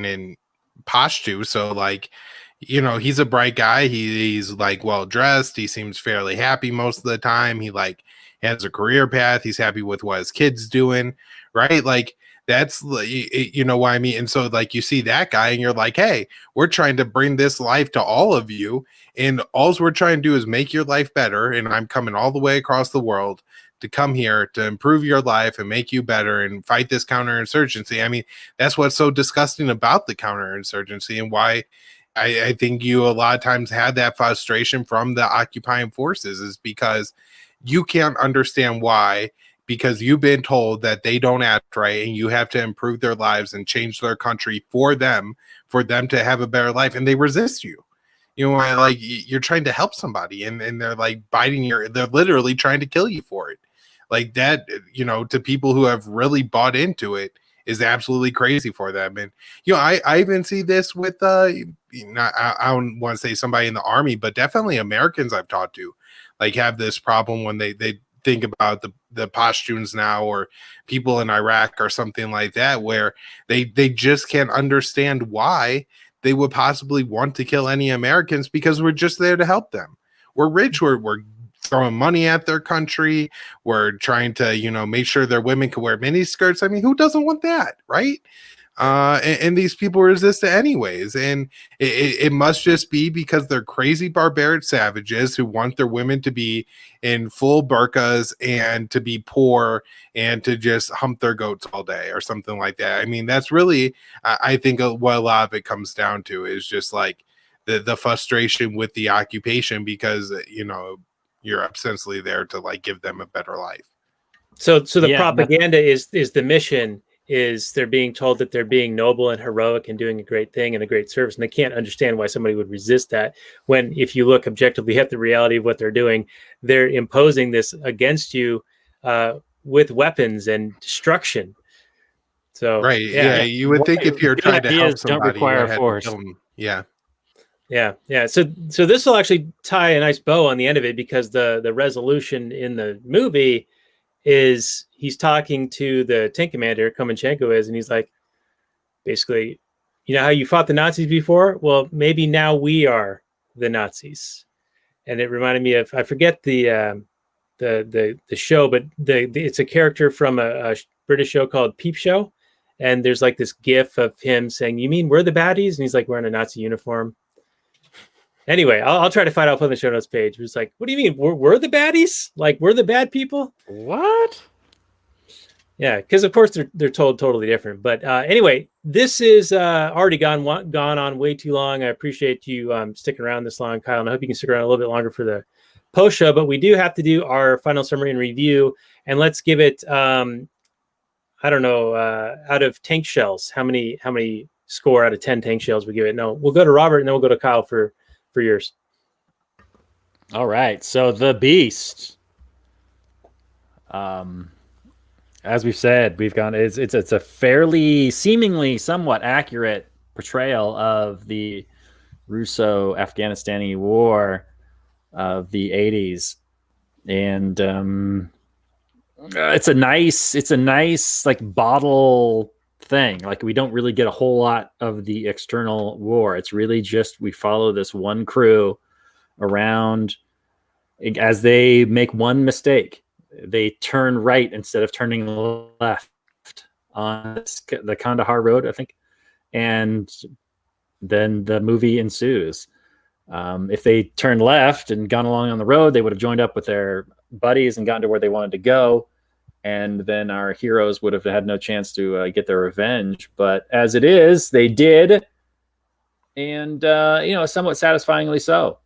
and Pashto. So like, he's a bright guy. He's like well dressed. He seems fairly happy most of the time. He like has a career path. He's happy with what his kid's doing, right? Like that's, what I mean? And so like you see that guy and you're like, hey, we're trying to bring this life to all of you. And all we're trying to do is make your life better. And I'm coming all the way across the world to come here to improve your life and make you better and fight this counterinsurgency. I mean, that's what's so disgusting about the counterinsurgency, and why I think you a lot of times had that frustration from the occupying forces, is because you can't understand why, because you've been told that they don't act right and you have to improve their lives and change their country for them to have a better life, and they resist you. Like you're trying to help somebody and they're like they're literally trying to kill you for it. Like that, to people who have really bought into it, is absolutely crazy for them. And I even see this with I don't want to say somebody in the army, but definitely Americans I've talked to like have this problem when they think about the Pashtuns now, or people in Iraq or something like that, where they just can't understand why they would possibly want to kill any Americans, because we're just there to help them. We're rich. We're throwing money at their country. We're trying to, make sure their women can wear mini skirts. I mean, who doesn't want that, right? And these people resist it anyways. And it must just be because they're crazy barbaric savages who want their women to be in full burqas and to be poor and to just hump their goats all day or something like that. I mean, that's really, I think what a lot of it comes down to is just like the frustration with the occupation, because, you're essentially there to like give them a better life. So the propaganda is the mission. Is they're being told that they're being noble and heroic and doing a great thing and a great service, and they can't understand why somebody would resist that, when if you look objectively at the reality of what they're doing, they're imposing this against you with weapons and destruction. So right, yeah, you would think if you're trying to help somebody, don't require force. Yeah. So this will actually tie a nice bow on the end of it, because the resolution in the movie is he's talking to the tank commander, Komanchenko is, and he's like, basically, how you fought the Nazis before? Well, maybe now we are the Nazis. And it reminded me of, I forget the show, but it's a character from a British show called Peep Show, and there's like this gif of him saying, "You mean we're the baddies?" And he's like wearing a Nazi uniform. Anyway, I'll try to find out on the show notes page. It's like, what do you mean? We're the baddies? Like, we're the bad people? What? Yeah, because of course they're told totally different. But anyway, this is already gone on way too long. I appreciate you sticking around this long, Kyle, and I hope you can stick around a little bit longer for the post show. But we do have to do our final summary and review, and let's give it out of tank shells. How many score out of 10 tank shells we give it? No, we'll go to Robert and then we'll go to Kyle for yours. All right. So The Beast. As we've said, it's a fairly seemingly somewhat accurate portrayal of the Russo-Afghanistani war of the 80s. And it's a nice like bottle thing. Like, we don't really get a whole lot of the external war. It's really just we follow this one crew around as they make one mistake. They turn right instead of turning left on the Kandahar Road, I think, and then the movie ensues. If they turned left and gone along on the road, they would have joined up with their buddies and gotten to where they wanted to go, and then our heroes would have had no chance to get their revenge. But as it is, they did, and somewhat satisfyingly so.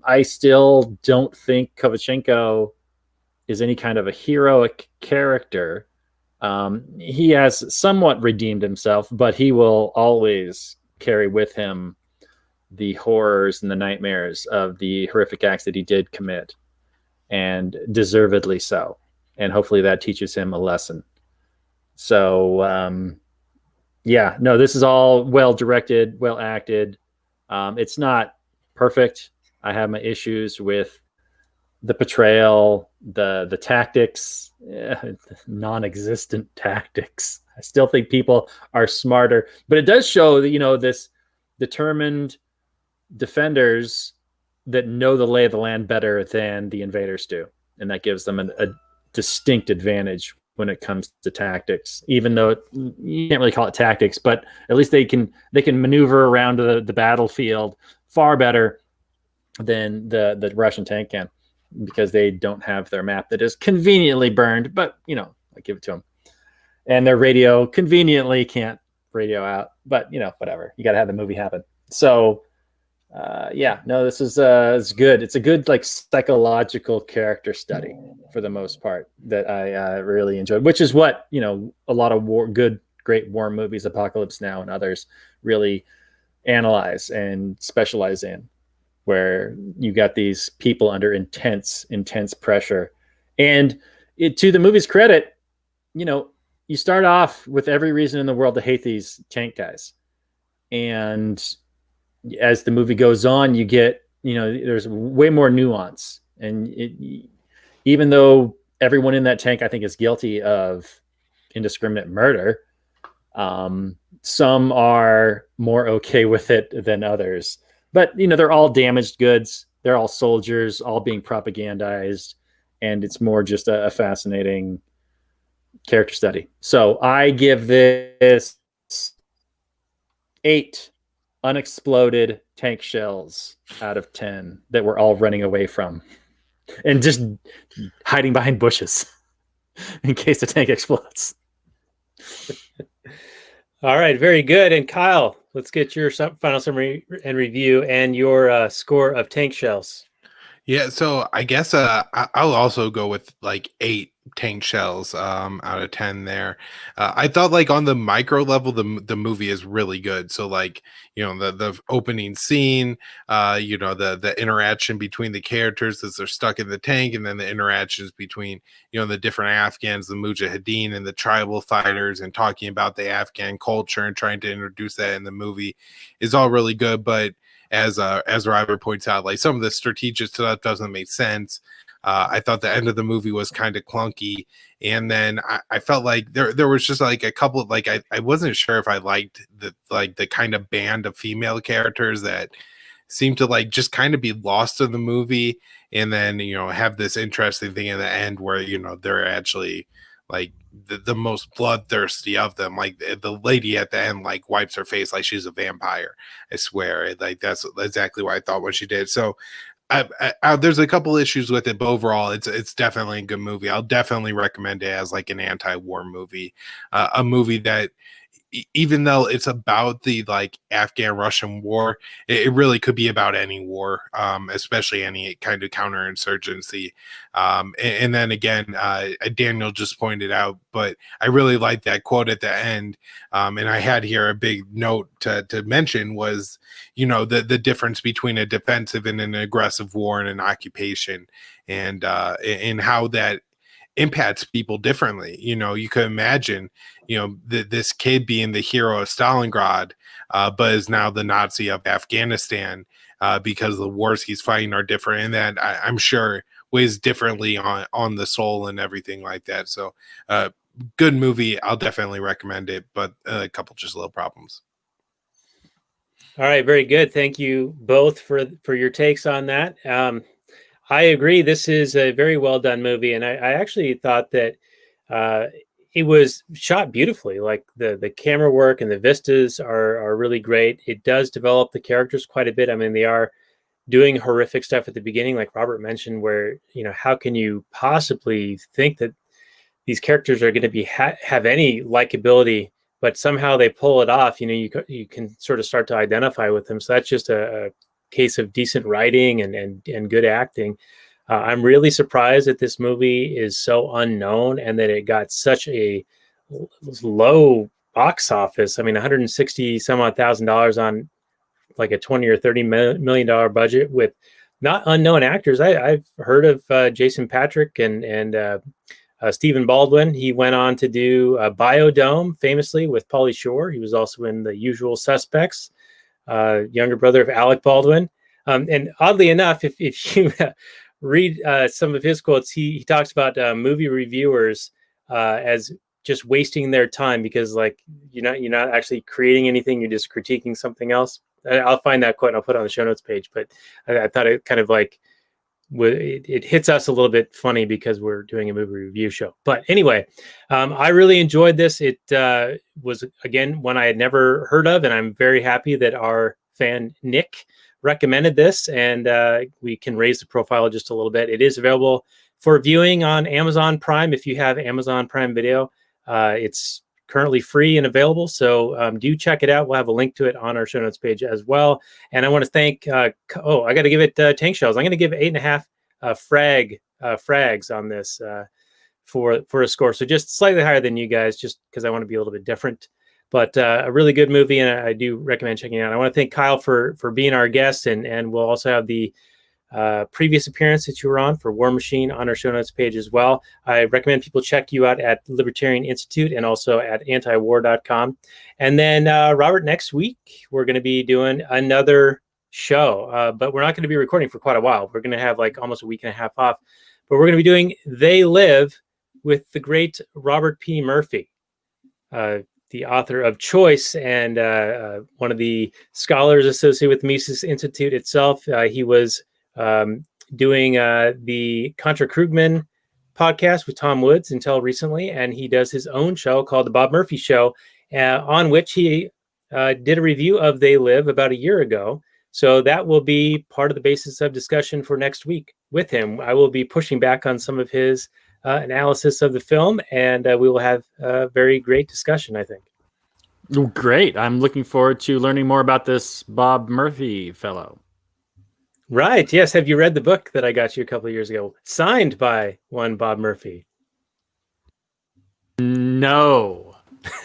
I still don't think Kovachenko is any kind of a heroic character. He has somewhat redeemed himself, but he will always carry with him the horrors and the nightmares of the horrific acts that he did commit, and deservedly so. And hopefully that teaches him a lesson. So, this is all well directed, well acted. It's not perfect. I have my issues with the portrayal, the tactics, non-existent tactics. I still think people are smarter, but it does show that, this determined defenders that know the lay of the land better than the invaders do. And that gives them a distinct advantage when it comes to tactics, even though you can't really call it tactics, but at least they can maneuver around the battlefield far better than the Russian tank can, because they don't have their map that is conveniently burned, but I give it to them. And their radio conveniently can't radio out, but whatever. You got to have the movie happen. So this is it's good. It's a good like psychological character study for the most part that I really enjoyed, which is what a lot of great war movies, Apocalypse Now and others, really analyze and specialize in, where you got these people under intense pressure. And to the movie's credit, you you start off with every reason in the world to hate these tank guys, and as the movie goes on, you get, there's way more nuance, and even though everyone in that tank, I think, is guilty of indiscriminate murder, some are more okay with it than others. But they're all damaged goods. They're all soldiers, all being propagandized, and it's more just a fascinating character study. So I give this 8 unexploded tank shells out of 10 that we're all running away from and just hiding behind bushes in case the tank explodes. All right, very good. And Kyle, let's get your final summary and review and your score of tank shells. Yeah, so I guess I'll also go with like 8 tank shells out of 10 there. I thought like on the micro level the movie is really good. So like, the opening scene, the interaction between the characters as they're stuck in the tank, and then the interactions between the different Afghans, the Mujahideen and the tribal fighters, and talking about the Afghan culture and trying to introduce that in the movie is all really good. But as Robert points out, like some of the strategic stuff doesn't make sense. I thought the end of the movie was kind of clunky, and then I felt like there was just like a couple of like I wasn't sure if I liked the kind of band of female characters that seemed to like just kind of be lost in the movie, and then have this interesting thing in the end where they're actually like the most bloodthirsty of them. Like the lady at the end like wipes her face like she's a vampire. I swear, like that's exactly what I thought when she did. So there's a couple issues with it, but overall it's definitely a good movie. I'll definitely recommend it as like an anti-war movie, a movie that even though it's about the like Afghan-Russian war, it really could be about any war, especially any kind of counterinsurgency. And then again, Daniel just pointed out, but I really like that quote at the end. And I had here a big note to mention was, the difference between a defensive and an aggressive war and an occupation, and how that impacts people differently. You could imagine, this kid being the hero of Stalingrad, but is now the Nazi of Afghanistan, because the wars he's fighting are different, and that I'm sure weighs differently on the soul and everything like that. So, good movie. I'll definitely recommend it, but a couple just little problems. All right, very good. Thank you both for your takes on that. I agree. This is a very well done movie, and I actually thought that it was shot beautifully. Like the camera work and the vistas are really great. It does develop the characters quite a bit. I mean, they are doing horrific stuff at the beginning, like Robert mentioned, where how can you possibly think that these characters are going to be have any likability, but somehow they pull it off. You can sort of start to identify with them. So that's just a case of decent writing and good acting. I'm really surprised that this movie is so unknown and that it got such a low box office. I mean, 160 some odd $1,000 on like a 20 or $30 million budget with not unknown actors. I've heard of Jason Patrick and Stephen Baldwin. He went on to do Biodome famously with Pauly Shore. He was also in The Usual Suspects, younger brother of Alec Baldwin. And oddly enough, if you read some of his quotes, he talks about movie reviewers as just wasting their time because like you're not actually creating anything, you're just critiquing something else. I'll find that quote and I'll put it on the show notes page. But I thought it kind of like it hits us a little bit funny because we're doing a movie review show. But anyway, I really enjoyed this. It was, again, one I had never heard of, and I'm very happy that our fan Nick recommended this, and we can raise the profile just a little bit. It is available for viewing on Amazon Prime. If you have Amazon Prime Video, it's currently free and available, so do check it out. We'll have a link to it on our show notes page as well. And I want to thank I got to give it tank shells. I'm going to give it 8.5 frags on this for a score, so just slightly higher than you guys, just because I want to be a little bit different. But a really good movie, and I do recommend checking it out. I want to thank Kyle for being our guest, and we'll also have the previous appearance that you were on for War Machine on our show notes page as well. I recommend people check you out at Libertarian Institute and also at antiwar.com. And then, Robert, next week, we're going to be doing another show, but we're not going to be recording for quite a while. We're going to have like almost a week and a half off, but we're going to be doing They Live with the great Robert P. Murphy, the author of Choice and one of the scholars associated with Mises Institute itself. He was doing the Contra Krugman podcast with Tom Woods until recently, and he does his own show called The Bob Murphy Show, on which he did a review of They Live about a year ago. So that will be part of the basis of discussion for next week with him. I will be pushing back on some of his analysis of the film, and we will have a very great discussion, I think. Great. I'm looking forward to learning more about this Bob Murphy fellow. Right. Yes. Have you read the book that I got you a couple of years ago, signed by one Bob Murphy? No,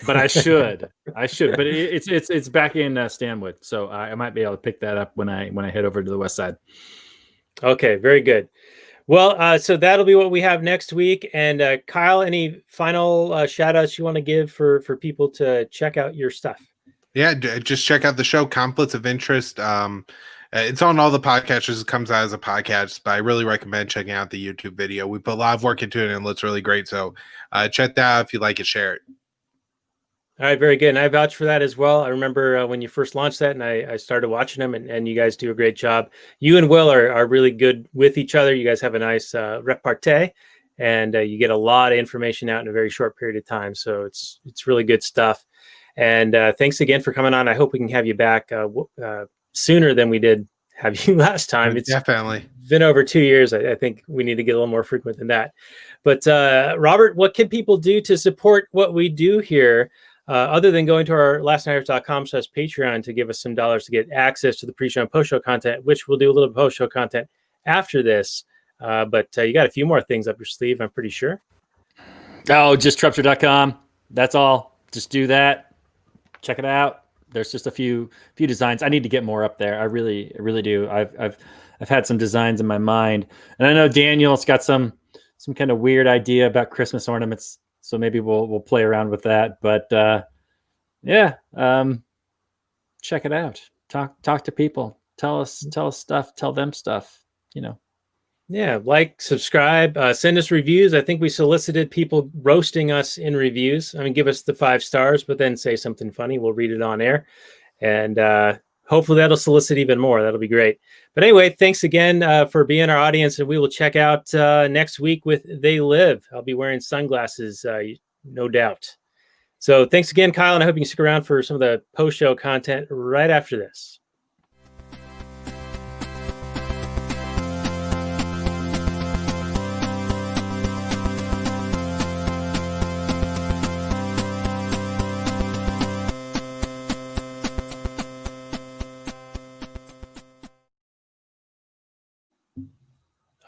but I should. I should. But it's back in Stanwood, so I might be able to pick that up when I head over to the west side. Okay. Very good. Well, so that'll be what we have next week. And Kyle, any final shout outs you want to give for people to check out your stuff? Yeah, just check out the show, Conflicts of Interest. It's on all the podcasters. It comes out as a podcast, but I really recommend checking out the YouTube video. We put a lot of work into it and it looks really great. So check that out. If you like it, share it. All right, very good. And I vouch for that as well. I remember when you first launched that, and I started watching them, and you guys do a great job. You and Will are really good with each other. You guys have a nice repartee, and you get a lot of information out in a very short period of time. So it's really good stuff. And thanks again for coming on. I hope we can have you back sooner than we did have you last time. It's definitely been over 2 years. I think we need to get a little more frequent than that. But Robert, what can people do to support what we do here? Other than going to our lastnighters.com/Patreon to give us some dollars to get access to the pre-show and post-show content, which we'll do a little post-show content after this. But you got a few more things up your sleeve, I'm pretty sure. Oh, just Trupster.com. That's all. Just do that. Check it out. There's just a few designs. I need to get more up there. I really do. I've had some designs in my mind, and I know Daniel's got some kind of weird idea about Christmas ornaments. So maybe we'll play around with that. But check it out. Talk to people. Tell us stuff. Tell them stuff. Yeah, like, subscribe, send us reviews. I think we solicited people roasting us in reviews. I mean, give us the 5 stars, but then say something funny. We'll read it on air. And hopefully that'll solicit even more. That'll be great. But anyway, thanks again for being our audience. And we will check out next week with They Live. I'll be wearing sunglasses, no doubt. So thanks again, Kyle. And I hope you can stick around for some of the post-show content right after this.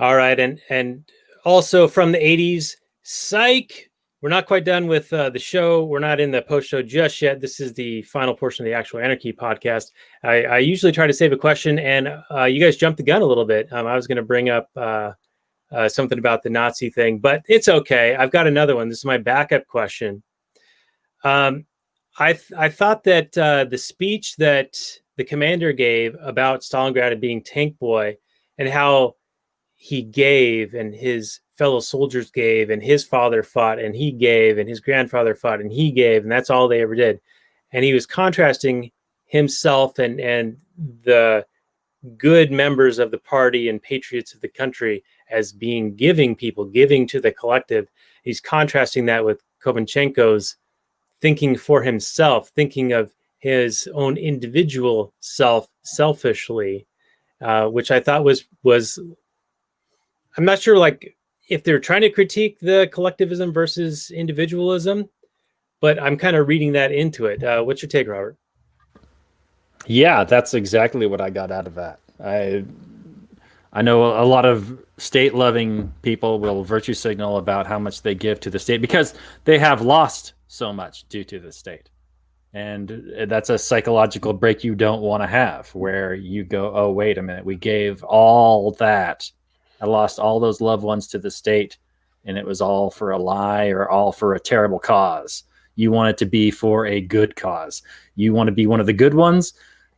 All right, and also from the 80s, psych, we're not quite done with the show. We're not in the post-show just yet. This is the final portion of the actual Anarchy podcast. I usually try to save a question, and you guys jumped the gun a little bit. I was going to bring up something about the Nazi thing, but it's okay. I've got another one. This is my backup question. I thought that the speech that the commander gave about Stalingrad and being Tank Boy and how he gave and his fellow soldiers gave and his father fought and he gave and his grandfather fought and he gave, and that's all they ever did. And he was contrasting himself and the good members of the party and patriots of the country as being giving people, giving to the collective. He's contrasting that with Kovachenkow's thinking for himself, thinking of his own individual self selfishly, which I thought was I'm not sure, like, if they're trying to critique the collectivism versus individualism, but I'm kind of reading that into it. What's your take, Robert? Yeah, that's exactly what I got out of that. I know a lot of state-loving people will virtue signal about how much they give to the state because they have lost so much due to the state. And that's a psychological break you don't want to have, where you go, oh, wait a minute, we gave all that. I lost all those loved ones to the state, and it was all for a lie or all for a terrible cause. You want it to be for a good cause. You want to be one of the good ones,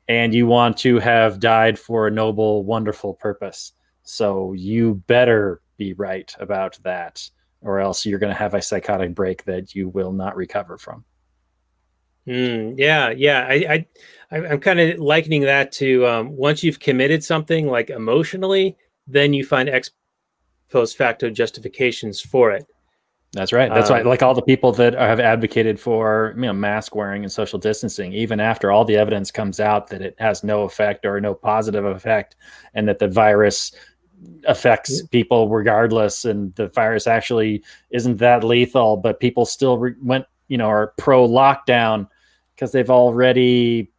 and you want to have died for a noble, wonderful purpose. So you better be right about that, or else you're going to have a psychotic break that you will not recover from. Yeah. I'm kind of likening that to once you've committed something like emotionally, then you find ex post facto justifications for it. That's right. That's why, like all the people that have advocated for mask wearing and social distancing, even after all the evidence comes out that it has no effect or no positive effect, and that the virus affects people regardless, and the virus actually isn't that lethal, but people still are pro lockdown because they've already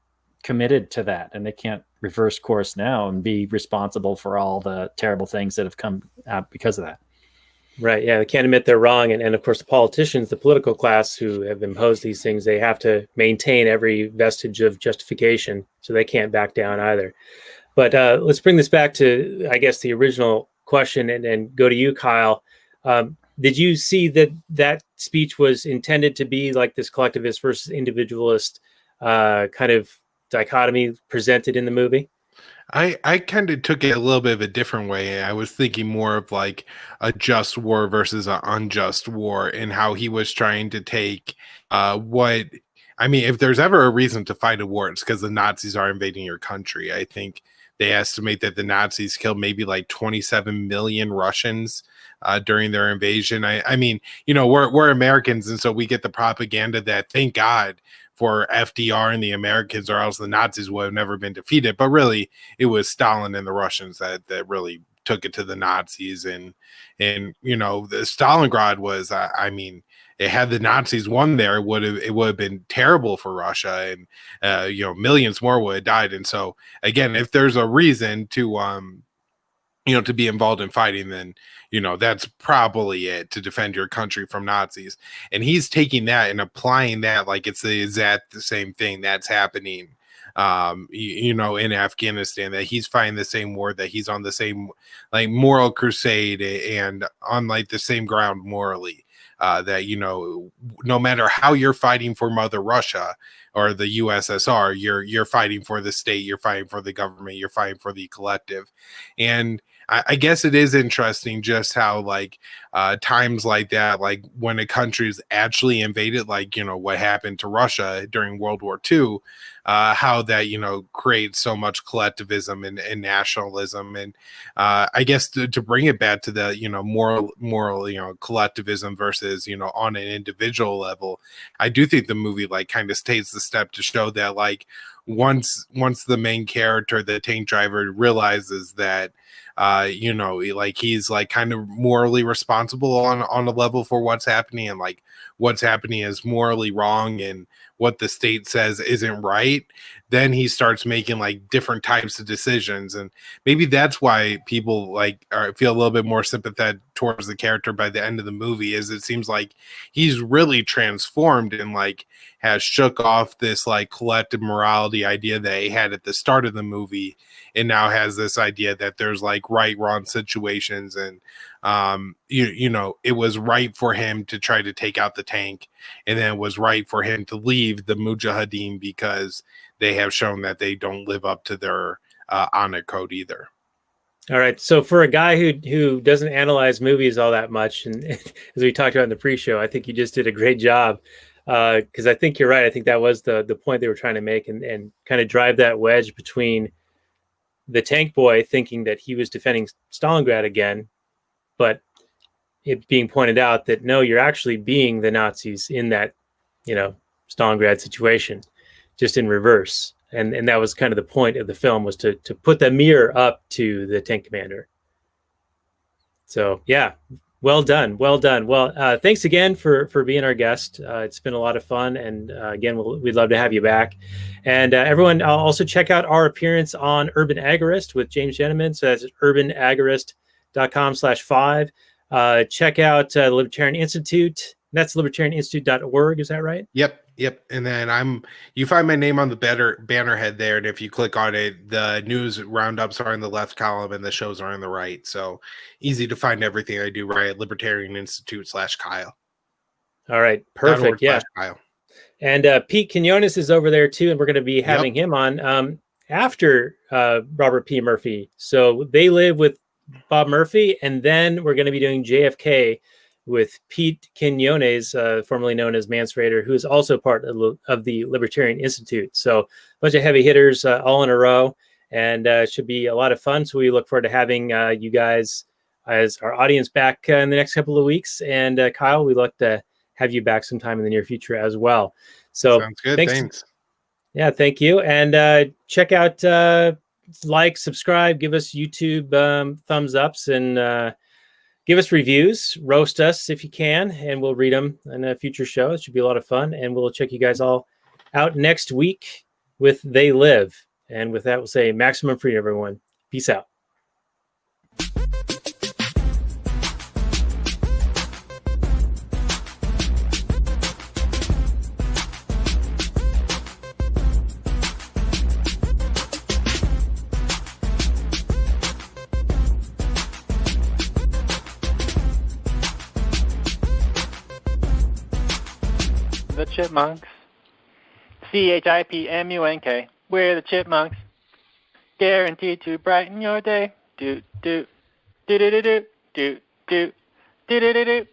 committed to that, and they can't reverse course now and be responsible for all the terrible things that have come out because of that. Right. Yeah. They can't admit they're wrong. And of course, the politicians, the political class who have imposed these things, they have to maintain every vestige of justification. So they can't back down either. But let's bring this back to, I guess, the original question and go to you, Kyle. Did you see that speech was intended to be like this collectivist versus individualist kind of dichotomy presented in the movie? I kind of took it a little bit of a different way. I was thinking more of like a just war versus an unjust war, and how he was trying to take if there's ever a reason to fight a war, it's because the Nazis are invading your country. I think they estimate that the Nazis killed maybe like 27 million Russians during their invasion. I mean, we're Americans, and so we get the propaganda that, thank God for FDR and the Americans, or else the Nazis would have never been defeated. But really, it was Stalin and the Russians that really took it to the Nazis. And the Stalingrad was, it had the Nazis won there, it would have been terrible for Russia, and millions more would have died. And so again, if there's a reason to to be involved in fighting, then that's probably it, to defend your country from Nazis. And he's taking that and applying that like it's the exact same thing that's happening in Afghanistan, that he's fighting the same war, that he's on the same like moral crusade and on like the same ground morally. That no matter how you're fighting for Mother Russia or the USSR, you're fighting for the state, you're fighting for the government, you're fighting for the collective. And I guess it is interesting just how like times like that, like when a country's actually invaded, like what happened to Russia during World War II, how that creates so much collectivism and nationalism. And I guess to bring it back to the moral collectivism versus on an individual level, I do think the movie like kind of takes the step to show that like once the main character, the tank driver, realizes that like he's like kind of morally responsible on a level for what's happening, and like what's happening is morally wrong and what the state says isn't right, then he starts making like different types of decisions. And maybe that's why people like feel a little bit more sympathetic towards the character by the end of the movie, is it seems like he's really transformed and like has shook off this like collective morality idea that he had at the start of the movie, and now has this idea that there's like right wrong situations. And it was right for him to try to take out the tank, and then it was right for him to leave the Mujahideen because they have shown that they don't live up to their honor code either. All right. So for a guy who doesn't analyze movies all that much, and as we talked about in the pre-show, I think you just did a great job, because I think you're right. I think that was the point they were trying to make, and kind of drive that wedge between the tank boy thinking that he was defending Stalingrad again, but it being pointed out that no, you're actually being the Nazis in that, Stalingrad situation, just in reverse. And that was kind of the point of the film, was to put the mirror up to the tank commander. So yeah, well done. Well, thanks again for being our guest. It's been a lot of fun. And again, we'd love to have you back. And everyone, also check out our appearance on Urban Agorist with James Gentleman. So that's urbanagorist.com/5. Check out the Libertarian Institute. That's libertarianinstitute.org. Is that right? Yep. Yep, and then you find my name on the banner head there, and if you click on it, the news roundups are in the left column and the shows are on the right. So easy to find everything I do right at Libertarian Institute /Kyle. All right, perfect. Yeah. /Kyle. And Pete Quinones is over there too, and we're going to be having him on after Robert P. Murphy. So They Live with Bob Murphy, and then we're going to be doing JFK with Pete Quinones, formerly known as Mance Raider, who is also part of the Libertarian Institute. So a bunch of heavy hitters all in a row, and it should be a lot of fun. So we look forward to having you guys as our audience back in the next couple of weeks. And Kyle, we'd like to have you back sometime in the near future as well. So sounds good. Thanks. Yeah, thank you. And check out, like, subscribe, give us YouTube thumbs ups, and give us reviews, roast us if you can, and we'll read them in a future show. It should be a lot of fun. And we'll check you guys all out next week with They Live. And with that, we'll say maximum freedom, everyone. Peace out. The Chipmunks. CHIPMUNK. We're the Chipmunks. Guaranteed to brighten your day. Do do do do do do do do do do do.